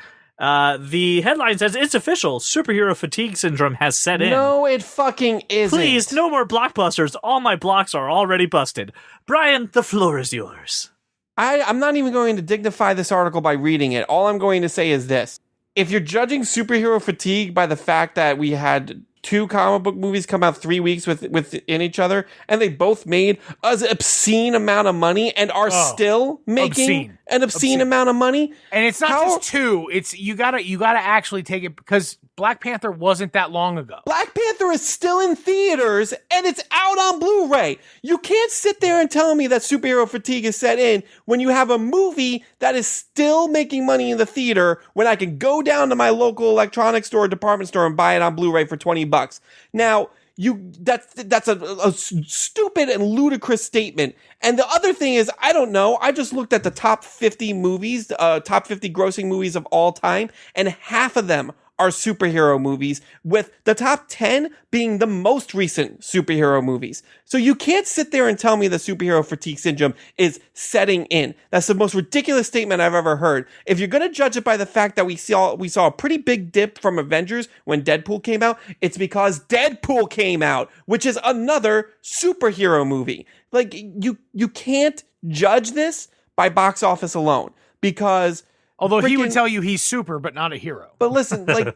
The headline says, it's official, superhero fatigue syndrome has set in. No, it fucking isn't. Please, no more blockbusters. All my blocks are already busted. Brian, the floor is yours. I'm not even going to dignify this article by reading it. All I'm going to say is this. if you're judging superhero fatigue by the fact that we had 2 comic book movies come out 3 weeks within each other, and they both made an obscene amount of money and are still making an obscene amount of money. And it's not just 2. It's you gotta actually take it, because Black Panther wasn't that long ago. Black Panther is still in theaters and it's out on Blu-ray. You can't sit there and tell me that superhero fatigue is set in when you have a movie that is still making money in the theater when I can go down to my local electronics store, department store, and buy it on Blu-ray for $20. Now, that's a stupid and ludicrous statement. And the other thing is, I don't know, I just looked at the top 50 movies, top 50 grossing movies of all time, and half of them are superhero movies, with the top 10 being the most recent superhero movies. So you can't sit there and tell me the superhero fatigue syndrome is setting in. That's the most ridiculous statement I've ever heard. If you're going to judge it by the fact that we saw a pretty big dip from Avengers when Deadpool came out, it's because Deadpool came out, which is another superhero movie. Like, you can't judge this by box office alone, because although he would tell you he's super, but not a hero. But listen, like,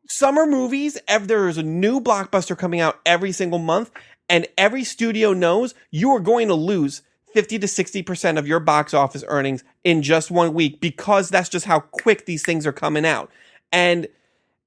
summer movies, there is a new blockbuster coming out every single month, and every studio knows you are going to lose 50 to 60% of your box office earnings in just 1 week, because that's just how quick these things are coming out. And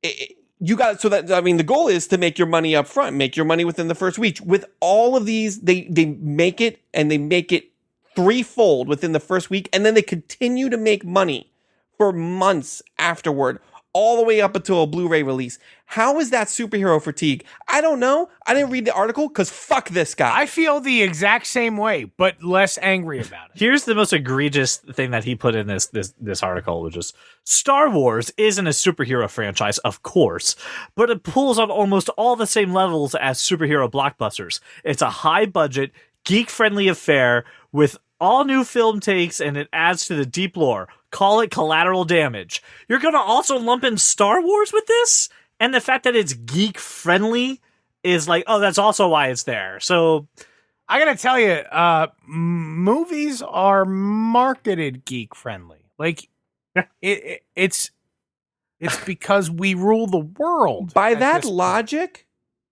the goal is to make your money up front, make your money within the first week. With all of these, they make it threefold within the first week, and then they continue to make money for months afterward, all the way up until a Blu-ray release. How is that superhero fatigue? I don't know. I didn't read the article because fuck this guy. I feel the exact same way, but less angry about it. Here's the most egregious thing that he put in this article, which is Star Wars isn't a superhero franchise, of course, but it pulls on almost all the same levels as superhero blockbusters. It's a high-budget, geek-friendly affair with all new film takes, and it adds to the deep lore. Call it collateral damage. You're going to also lump in Star Wars with this? And the fact that it's geek-friendly is like, oh, that's also why it's there. So I got to tell you, movies are marketed geek-friendly. Like, it's because we rule the world. By that logic,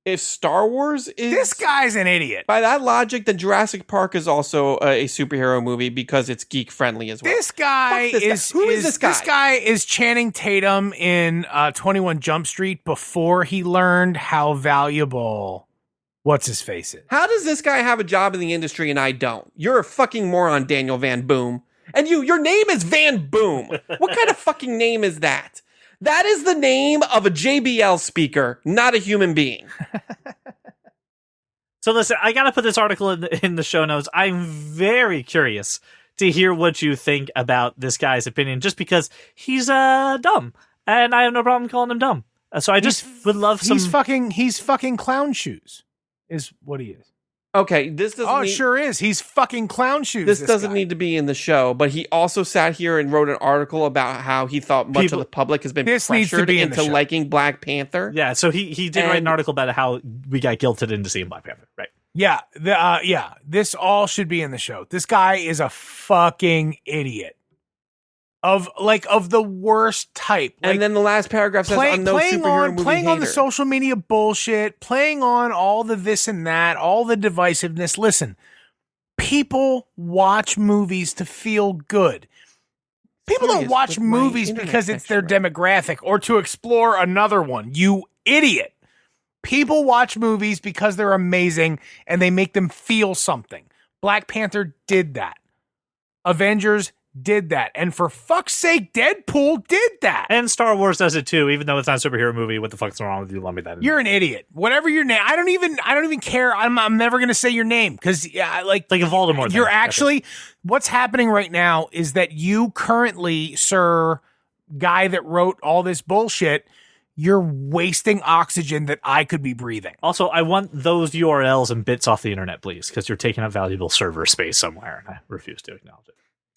if Star Wars is... This guy's an idiot. By that logic, then Jurassic Park is also a superhero movie because it's geek-friendly as well. This guy is... Who is this guy? This guy is Channing Tatum in 21 Jump Street before he learned how valuable what's-his-face is. How does this guy have a job in the industry and I don't? You're a fucking moron, Daniel Van Boom. And your name is Van Boom. What kind of fucking name is that? That is the name of a JBL speaker, not a human being. So listen, I got to put this article in the show notes. I'm very curious to hear what you think about this guy's opinion, just because he's dumb, and I have no problem calling him dumb. So I just would love some... He's fucking clown shoes, is what he is. Okay, this doesn't... it sure is. He's fucking clown shoes. This doesn't need to be in the show, but he also sat here and wrote an article about how he thought much of the public has been pressured into liking Black Panther. Yeah, so he did write an article about how we got guilted into seeing Black Panther, right? Yeah, this all should be in the show. This guy is a fucking idiot. Of the worst type. And then the last paragraph says, I'm no superhero movie playing hater. on the social media bullshit, playing on all the this and that, all the divisiveness. Listen, people watch movies to feel good. People don't watch movies because it's their demographic or to explore another one. You idiot. People watch movies because they're amazing and they make them feel something. Black Panther did that. Avengers did that. And for fuck's sake, Deadpool did that. And Star Wars does it too, even though it's not a superhero movie. What the fuck's wrong with you? Let me that. You're an idiot. Whatever your name, I don't even care. I'm never gonna say your name because like a Voldemort. You're actually what's happening right now is that you currently, sir, guy that wrote all this bullshit, you're wasting oxygen that I could be breathing. Also, I want those URLs and bits off the internet, please, because you're taking up valuable server space somewhere, and I refuse to acknowledge it.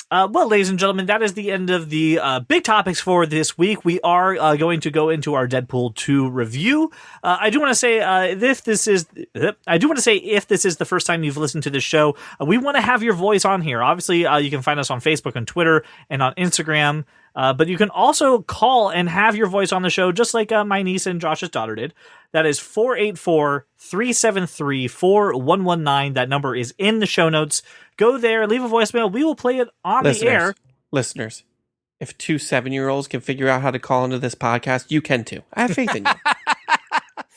Well, ladies and gentlemen, that is the end of the big topics for this week. We are going to go into our Deadpool 2 review. I do want to say if this is the first time you've listened to this show, we want to have your voice on here. Obviously, you can find us on Facebook and Twitter and on Instagram. But you can also call and have your voice on the show, just like my niece and Josh's daughter did. That is 484-373-4119. That number is in the show notes. Go there, leave a voicemail. We will play it on the air. Listeners, if 2 7-year-olds can figure out how to call into this podcast, you can too. I have faith in you.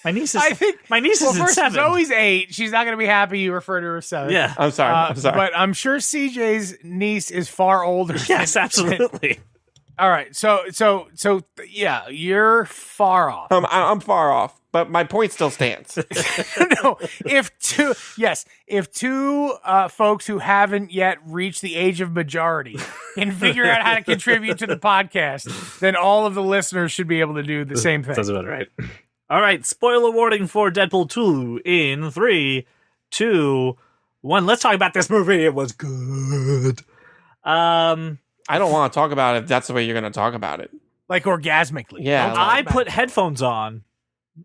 My niece is in 7. Zoe's 8. She's not going to be happy you refer to her 7. Yeah. I'm sorry. But I'm sure CJ's niece is far older. Yes, absolutely. All right. So yeah, you're far off. I'm far off, but my point still stands. No, if two folks who haven't yet reached the age of majority can figure out how to contribute to the podcast, then all of the listeners should be able to do the same thing. Sounds about right. All right, spoiler warning for Deadpool 2 in 3, 2, 1. Let's talk about this movie. It was good. I don't want to talk about it if that's the way you're going to talk about it. Like orgasmically. Yeah. I put headphones on.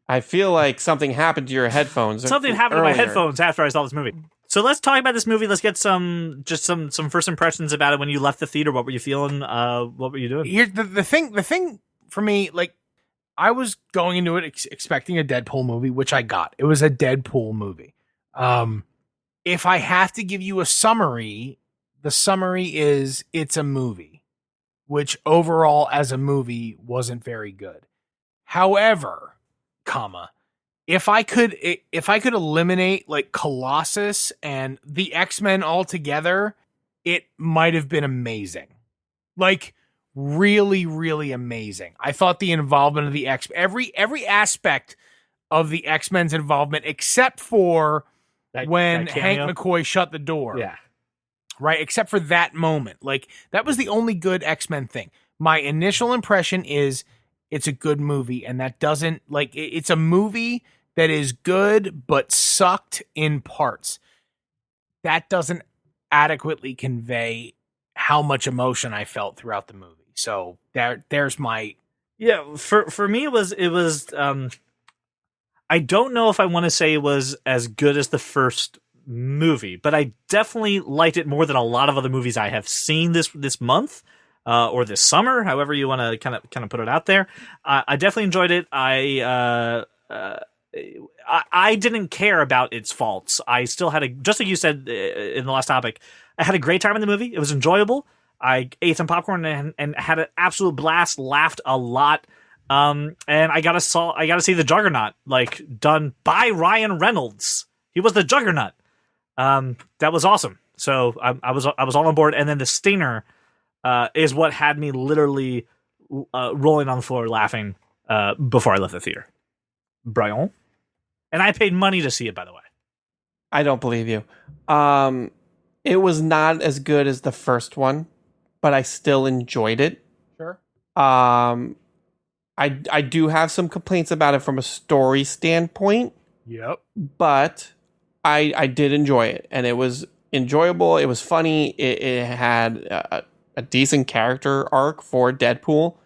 I feel like something happened to your headphones. Something happened earlier. to my headphones after I saw this movie. So let's talk about this movie. Let's get some first impressions about it when you left the theater. What were you feeling? What were you doing? Here's the thing for me, like, I was going into it expecting a Deadpool movie, which I got. It was a Deadpool movie. If I have to give you a summary, the summary is it's a movie, which overall as a movie wasn't very good. However, if I could eliminate like Colossus and the X-Men altogether, it might have been amazing. Like, really, really amazing. I thought the involvement of the every aspect of the X-Men's involvement, except for when Hank McCoy shut the door. Yeah. Right. Except for that moment. Like, that was the only good X-Men thing. My initial impression is it's a good movie, and that doesn't, like, it's a movie that is good but sucked in parts. That doesn't adequately convey how much emotion I felt throughout the movie. So there's my... Yeah, for me it was I don't know if I want to say it was as good as the first movie, but I definitely liked it more than a lot of other movies I have seen this month or this summer, however you want to kind of put it out there. I definitely enjoyed it. I didn't care about its faults. I still had just like you said in the last topic, I had a great time in the movie. It was enjoyable. I ate some popcorn and had an absolute blast, laughed a lot. And I gotta see the Juggernaut, like, done by Ryan Reynolds. He was the Juggernaut. That was awesome. So I was all on board. And then the stinger is what had me literally rolling on the floor laughing before I left the theater. Brian? And I paid money to see it, by the way. I don't believe you. It was not as good as the first one, but I still enjoyed it. Sure. I do have some complaints about it from a story standpoint. Yep. But I did enjoy it, and it was enjoyable. It was funny. It had a decent character arc for Deadpool.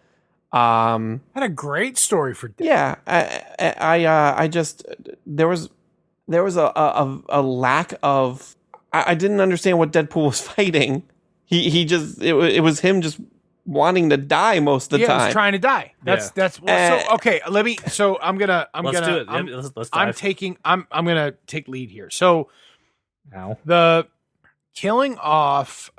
Had a great story for Deadpool. Yeah, I just there was a lack of. I didn't understand what Deadpool was fighting. He just it was him just wanting to die most of the time. He was trying to die. That's well, so okay. I'm gonna Let's do it. Let's dive. I'm gonna take lead here. So Ow. the killing off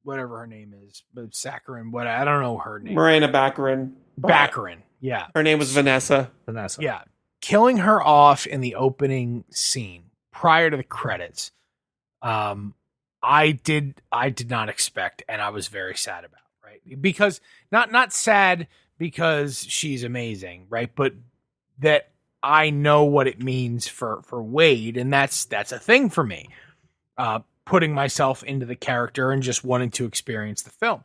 whatever her name is, Saccharin. What, I don't know her name. Morena Baccarin. Baccarin. Yeah. Her name was Vanessa. Yeah. Killing her off in the opening scene prior to the credits. I did not expect, and I was very sad about, right? Because not sad because she's amazing, right? But that I know what it means for Wade, and that's a thing for me. Putting myself into the character and just wanting to experience the film.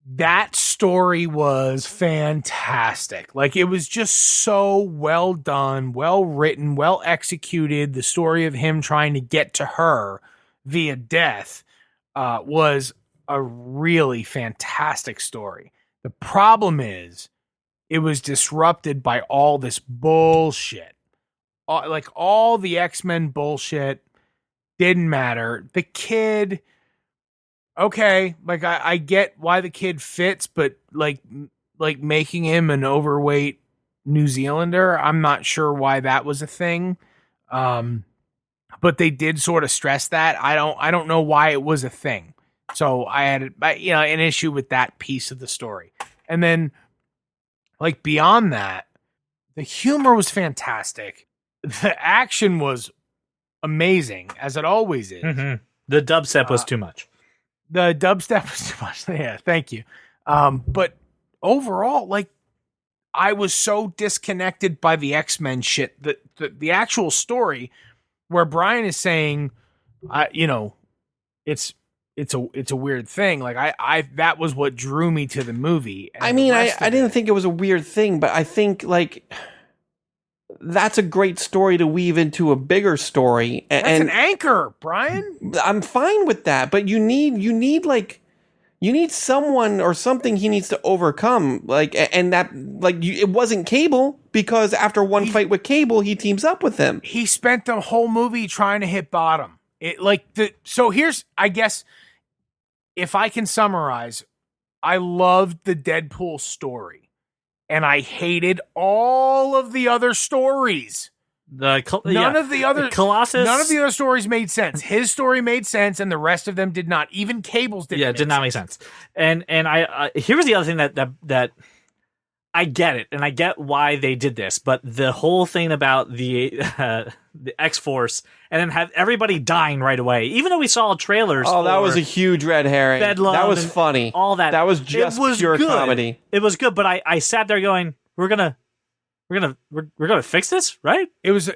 That story was fantastic. Like, it was just so well done, well written, well executed. The story of him trying to get to her via death was a really fantastic story. The problem is it was disrupted by all this bullshit. Like, all the X-Men bullshit didn't matter. The kid okay, like I get why the kid fits, but like making him an overweight New Zealander, I'm not sure why that was a thing. But they did sort of stress that. I don't know why it was a thing. So I had an issue with that piece of the story. And then like beyond that, the humor was fantastic. The action was amazing, as it always is. Mm-hmm. The dubstep was too much. The dubstep was too much. Yeah, thank you. But overall, like, I was so disconnected by the X-Men shit that the actual story where Brian is saying, it's a weird thing. Like I that was what drew me to the movie. I mean, I didn't think it was a weird thing, but I think like that's a great story to weave into a bigger story. That's an anchor, Brian. I'm fine with that, but you need someone or something he needs to overcome. Like, and that it wasn't Cable, because after one fight with Cable, he teams up with him. He spent the whole movie trying to hit bottom. So here's, I guess, if I can summarize, I loved the Deadpool story. And I hated all of the other stories. None of the other stories made sense. His story made sense, and the rest of them did not. Even Cable's didn't. Yeah, it did not make sense. And I here's the other thing that I get it, and I get why they did this, but the whole thing about the X-Force and then have everybody dying right away, even though we saw trailers. Oh, that was a huge red herring. Bedlam, that was funny. All that. That was just pure good. comedy. It was good, but I sat there going, we're gonna fix this, right? It was a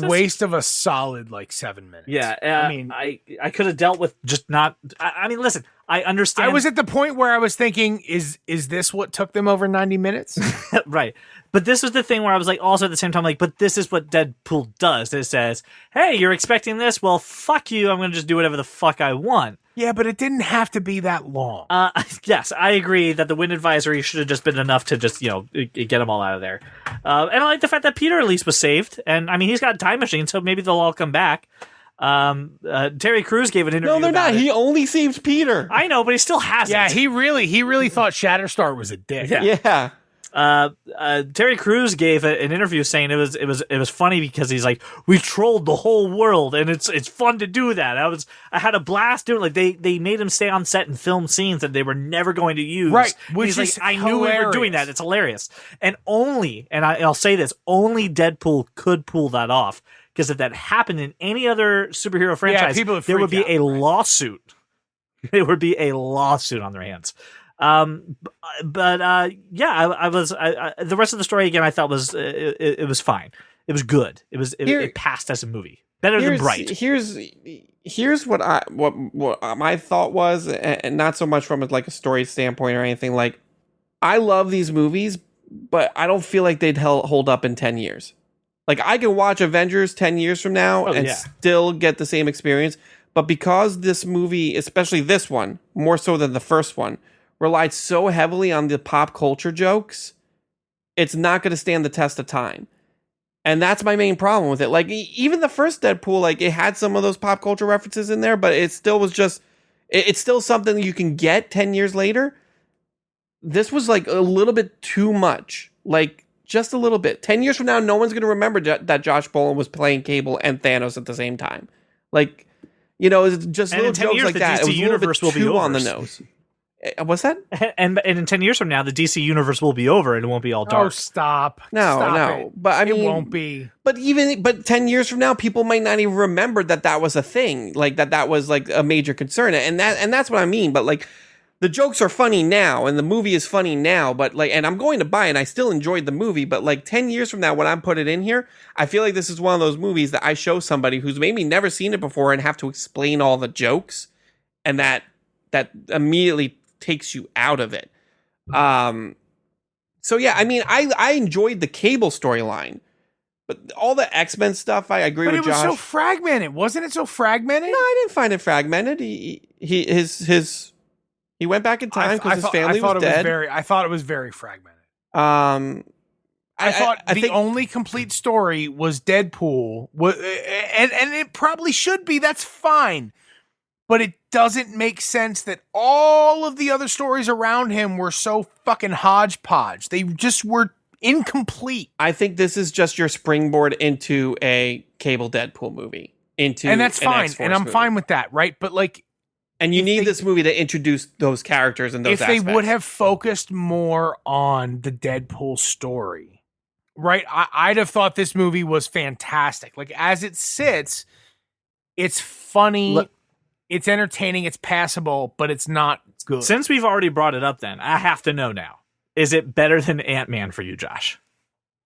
waste of a solid 7 minutes. Yeah, I mean, I could have dealt with just not. I mean, listen, I understand. I was at the point where I was thinking, is this what took them over 90 minutes? Right. But this was the thing where I was like, also at the same time, like, but this is what Deadpool does. It says, hey, you're expecting this? Well, fuck you. I'm going to just do whatever the fuck I want. Yeah, but it didn't have to be that long. Yes, I agree that the wind advisory should have just been enough to just, get them all out of there. And I like the fact that Peter at least was saved. And I mean, he's got a time machine, so maybe they'll all come back. Terry Crews gave an interview. No, they're not. He only saved Peter. I know, but he still hasn't. Yeah, he really thought Shatterstar was a dick. Yeah. Terry Crews gave an interview saying it was funny because he's like, we trolled the whole world and it's fun to do that. I had a blast doing it. Like they made him stay on set and film scenes that they were never going to use. Right. Which he's like, I knew we were doing that. It's hilarious. And I'll say this, only Deadpool could pull that off. Because if that happened in any other superhero franchise, there would be a lawsuit. There would be a lawsuit on their hands. I was the rest of the story again. I thought was it was fine. It was good. It passed as a movie, better than Bright. Here's what my thought was, and not so much from a story standpoint or anything. Like, I love these movies, but I don't feel like they'd hold up in 10 years. Like, I can watch Avengers 10 years from now still get the same experience. But because this movie, especially this one, more so than the first one, relied so heavily on the pop culture jokes, it's not going to stand the test of time. And that's my main problem with it. Like, even the first Deadpool, it had some of those pop culture references in there, but it still was just, it's still something that you can get 10 years later. This was a little bit too much. Just a little bit. 10 years from now, no one's going to remember that Josh Brolin was playing Cable and Thanos at the same time. It's just and little jokes like that. It was universe will be too on the nose. What's that? And in 10 years from now, the DC universe will be over and it won't be all dark. Oh, stop. No. It. But I mean, it won't be. But 10 years from now, people might not even remember that was a thing. That was a major concern. And that's what I mean. But the jokes are funny now and the movie is funny now, but and I'm going to buy it and I still enjoyed the movie, but 10 years from now when I put it in here, I feel like this is one of those movies that I show somebody who's maybe never seen it before and have to explain all the jokes, and that immediately takes you out of it. So yeah, I mean, I enjoyed the Cable storyline, but all the X-Men stuff, I agree with Josh. But it was so fragmented. Wasn't it so fragmented? No, I didn't find it fragmented. He went back in time because his family was dead. I thought it was very fragmented. I thought the only complete story was Deadpool, and it probably should be. That's fine. but it doesn't make sense that all of the other stories around him were so fucking hodgepodge. They just were incomplete. I think this is just your springboard into a Cable Deadpool movie. And that's fine. And I'm fine with that, right? But like, and you need this movie to introduce those characters and those aspects. If they would have focused more on the Deadpool story, right? I'd have thought this movie was fantastic. Like, as it sits, it's funny, it's entertaining, it's passable, but it's not good. Since we've already brought it up, then I have to know now: is it better than Ant-Man for you, Josh?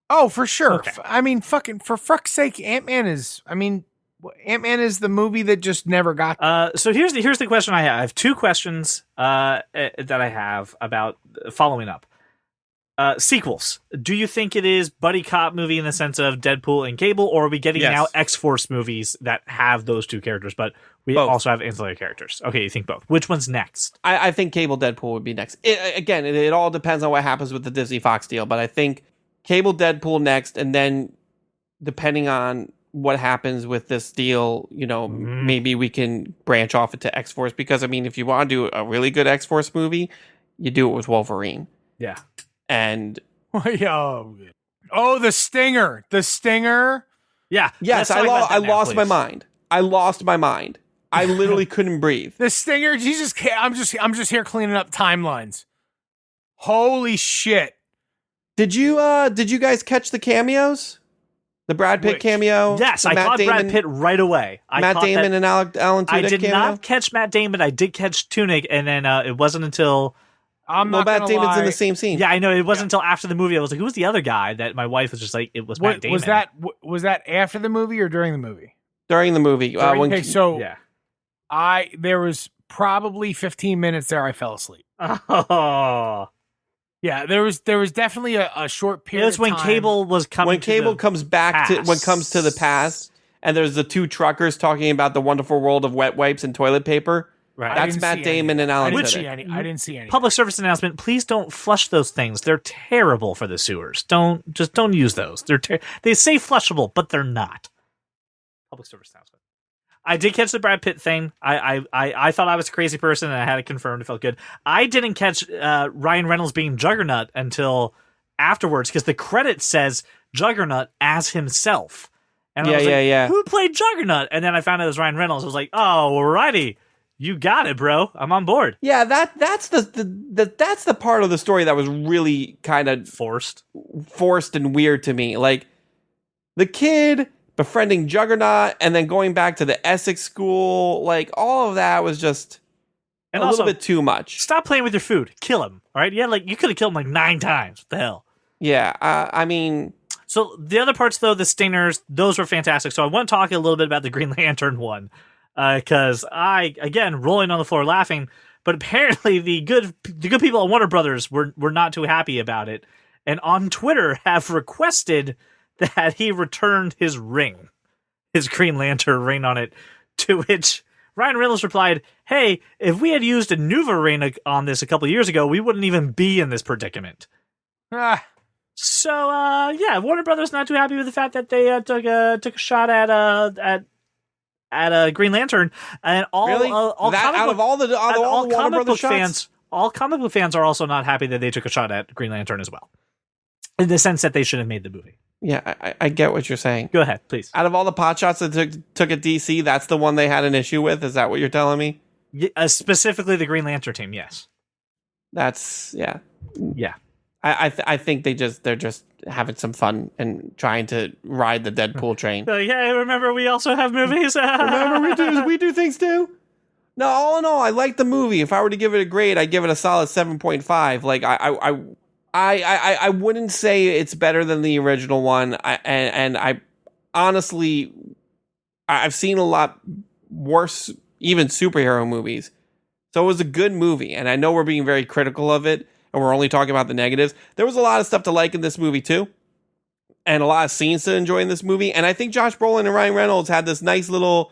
Oh, for sure. Okay. I mean, fucking for fuck's sake, Ant-Man is the movie that just never got. So here's the question I have. I have two questions that I have about following up. Sequels. Do you think it is buddy cop movie in the sense of Deadpool and Cable, or are we getting now X-Force movies that have those two characters, but we also have ancillary characters? Okay, you think both. Which one's next? I think Cable Deadpool would be next. It all depends on what happens with the Disney Fox deal, but I think Cable Deadpool next, and then depending on what happens with this deal, maybe we can branch off into X-Force, because I mean, if you want to do a really good X-Force movie, you do it with Wolverine. Yeah. And the Stinger. Yeah. Yes, I lost my mind. I literally couldn't breathe. The Stinger. Jesus, I'm just here cleaning up timelines. Holy shit. Did you guys catch the cameos? The Brad Pitt cameo? Yes, I caught Brad Pitt right away. Matt Damon and Alan Tudyk I did cameo? not catch Matt Damon. I did catch Tunic, and then it wasn't until... Matt Damon's in the same scene. Yeah, I know. It wasn't until after the movie I was like, who's the other guy? That my wife was just like, it was Matt Damon. Was that after the movie or during the movie? During the movie. There was probably 15 minutes there I fell asleep. Oh. Yeah, there was definitely a short period. It was when of time. Cable was coming. When Cable comes back comes to the past, and there's the two truckers talking about the wonderful world of wet wipes and toilet paper. Right. That's Matt Damon and Alan Tudyk. I didn't see any. Public service announcement: please don't flush those things. They're terrible for the sewers. Don't use those. They say flushable, but they're not. Public service announcement. I did catch the Brad Pitt thing. I thought I was a crazy person, and I had it confirmed. It felt good. I didn't catch Ryan Reynolds being Juggernaut until afterwards, because the credit says Juggernaut as himself. And I was like, who played Juggernaut? And then I found out it was Ryan Reynolds. I was like, oh, alrighty. You got it, bro. I'm on board. Yeah, that's the part of the story that was really kind of forced and weird to me. Like, the kid befriending Juggernaut and then going back to the Essex school, like, all of that was just a little bit too much. Stop playing with your food. Kill him. All right? Yeah, like, you could have killed him like 9 times. What the hell? Yeah, I mean... So the other parts, though, the Stingers, those were fantastic. So I want to talk a little bit about the Green Lantern one. Because again, rolling on the floor laughing, but apparently the good people at Warner Brothers were not too happy about it, and on Twitter have requested that he returned his ring, his Green Lantern ring on it, to which Ryan Reynolds replied, hey, if we had used a Nuva ring on this a couple years ago, we wouldn't even be in this predicament. So, Warner Brothers not too happy with the fact that they took a shot at a Green Lantern, and all comic book fans are also not happy that they took a shot at Green Lantern as well, in the sense that they should have made the movie. Yeah, I get what you're saying. Go ahead, please. Out of all the pot shots that took at DC, that's the one they had an issue with. Is that what you're telling me? Specifically, the Green Lantern team. Yes. That's yeah. I think they're just having some fun and trying to ride the Deadpool train. Yeah, remember we also have movies. Remember we do things too. No, all in all, I like the movie. If I were to give it a grade, I'd give it a solid 7.5. Like I wouldn't say it's better than the original one. I honestly, I've seen a lot worse, even superhero movies. So it was a good movie, and I know we're being very critical of it. And we're only talking about the negatives. There was a lot of stuff to like in this movie, too. And a lot of scenes to enjoy in this movie. And I think Josh Brolin and Ryan Reynolds had this nice little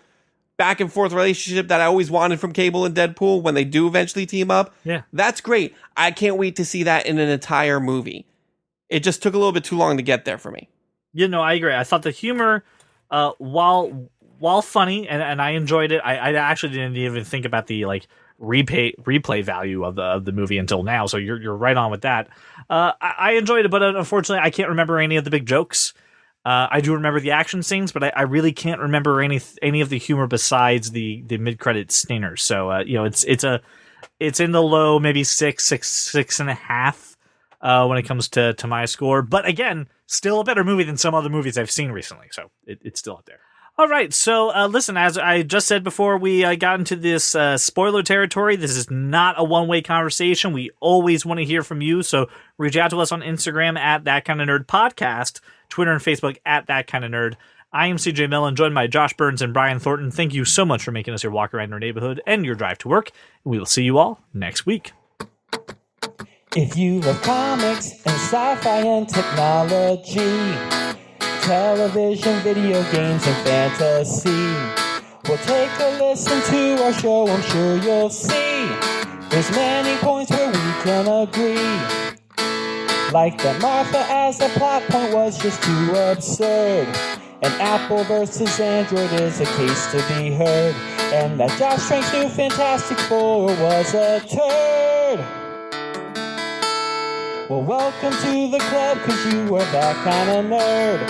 back and forth relationship that I always wanted from Cable and Deadpool when they do eventually team up. Yeah. That's great. I can't wait to see that in an entire movie. It just took a little bit too long to get there for me. I agree. I thought the humor, while while funny and I enjoyed it, I actually didn't even think about the like replay value of the movie until now. So you're right on with that. I enjoyed it, but unfortunately, I can't remember any of the big jokes. I do remember the action scenes, but I really can't remember any of the humor besides the mid credit stingers. So it's in the low, maybe 6.5 when it comes to my score. But again, still a better movie than some other movies I've seen recently. So it's still up there. All right, so listen, as I just said before we got into this spoiler territory, this is not a one-way conversation. We always want to hear from you, so reach out to us on Instagram at That Kind of Nerd Podcast, Twitter and Facebook at That Kind of Nerd. I am CJ Millen, joined by Josh Burns and Brian Thornton. Thank you so much for making us your walk around your neighborhood and your drive to work. We will see you all next week. If you love comics and sci-fi and technology, television, video games, and fantasy, well, take a listen to our show. I'm sure you'll see there's many points where we can agree. Like that Martha as a plot point was just too absurd, and Apple versus Android is a case to be heard, and that Josh Trank's new Fantastic Four was a turd. Well, welcome to the club, 'cause you are that kind of nerd.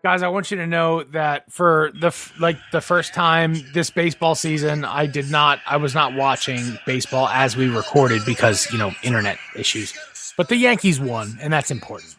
Guys, I want you to know that for the first time this baseball season, I was not watching baseball as we recorded because, internet issues. But the Yankees won, and that's important.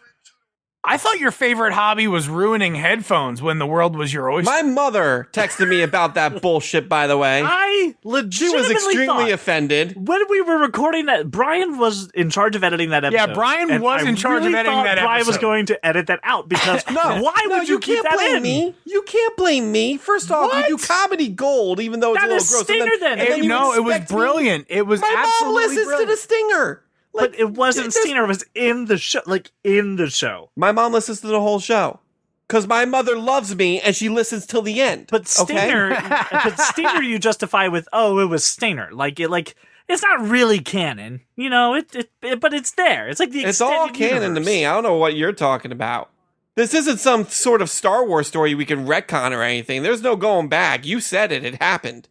I thought your favorite hobby was ruining headphones when the world was your oyster. My mother texted me about that bullshit, by the way. I She legitimately was extremely thought, offended. when we were recording that, Brian was in charge of editing that episode. Yeah, Brian and was in charge of editing that Brian was episode. going to edit that out because why would you keep can't that blame in? me. You can't blame me. First off, What? you do comedy gold, even though it's That a little is gross. Stinger then. And then you No, it was expect me- brilliant. It was My mom absolutely listens brilliant. to the Stinger. But it wasn't there's- Steiner, it was in the show. Like, in the show. My mom listens to the whole show because my mother loves me and she listens till the end. But Steiner, Okay? you justify with, it was Steiner. Like, it's not really canon. But it's there. It's like the It's all extended canon universe. to me. I don't know what you're talking about. This isn't some sort of Star Wars story we can retcon or anything. There's no going back. You said it. It happened.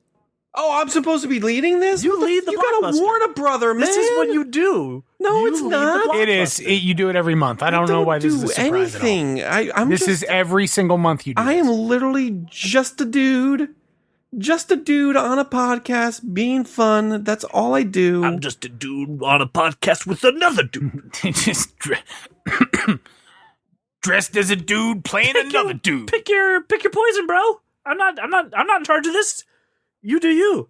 Oh, I'm supposed to be leading this? You lead the You gotta blockbuster. warn a brother, man. This is what you do. No, You it's lead the not. It is. blockbuster. You do it every month. I don't know why this is a do surprise at all. anything. I'm This just, is every single month you do. I this. am literally just a dude on a podcast being fun. That's all I do. I'm just a dude on a podcast with another dude. Just dressed as a dude playing another dude. Pick your poison, bro. I'm not in charge of this. You do you.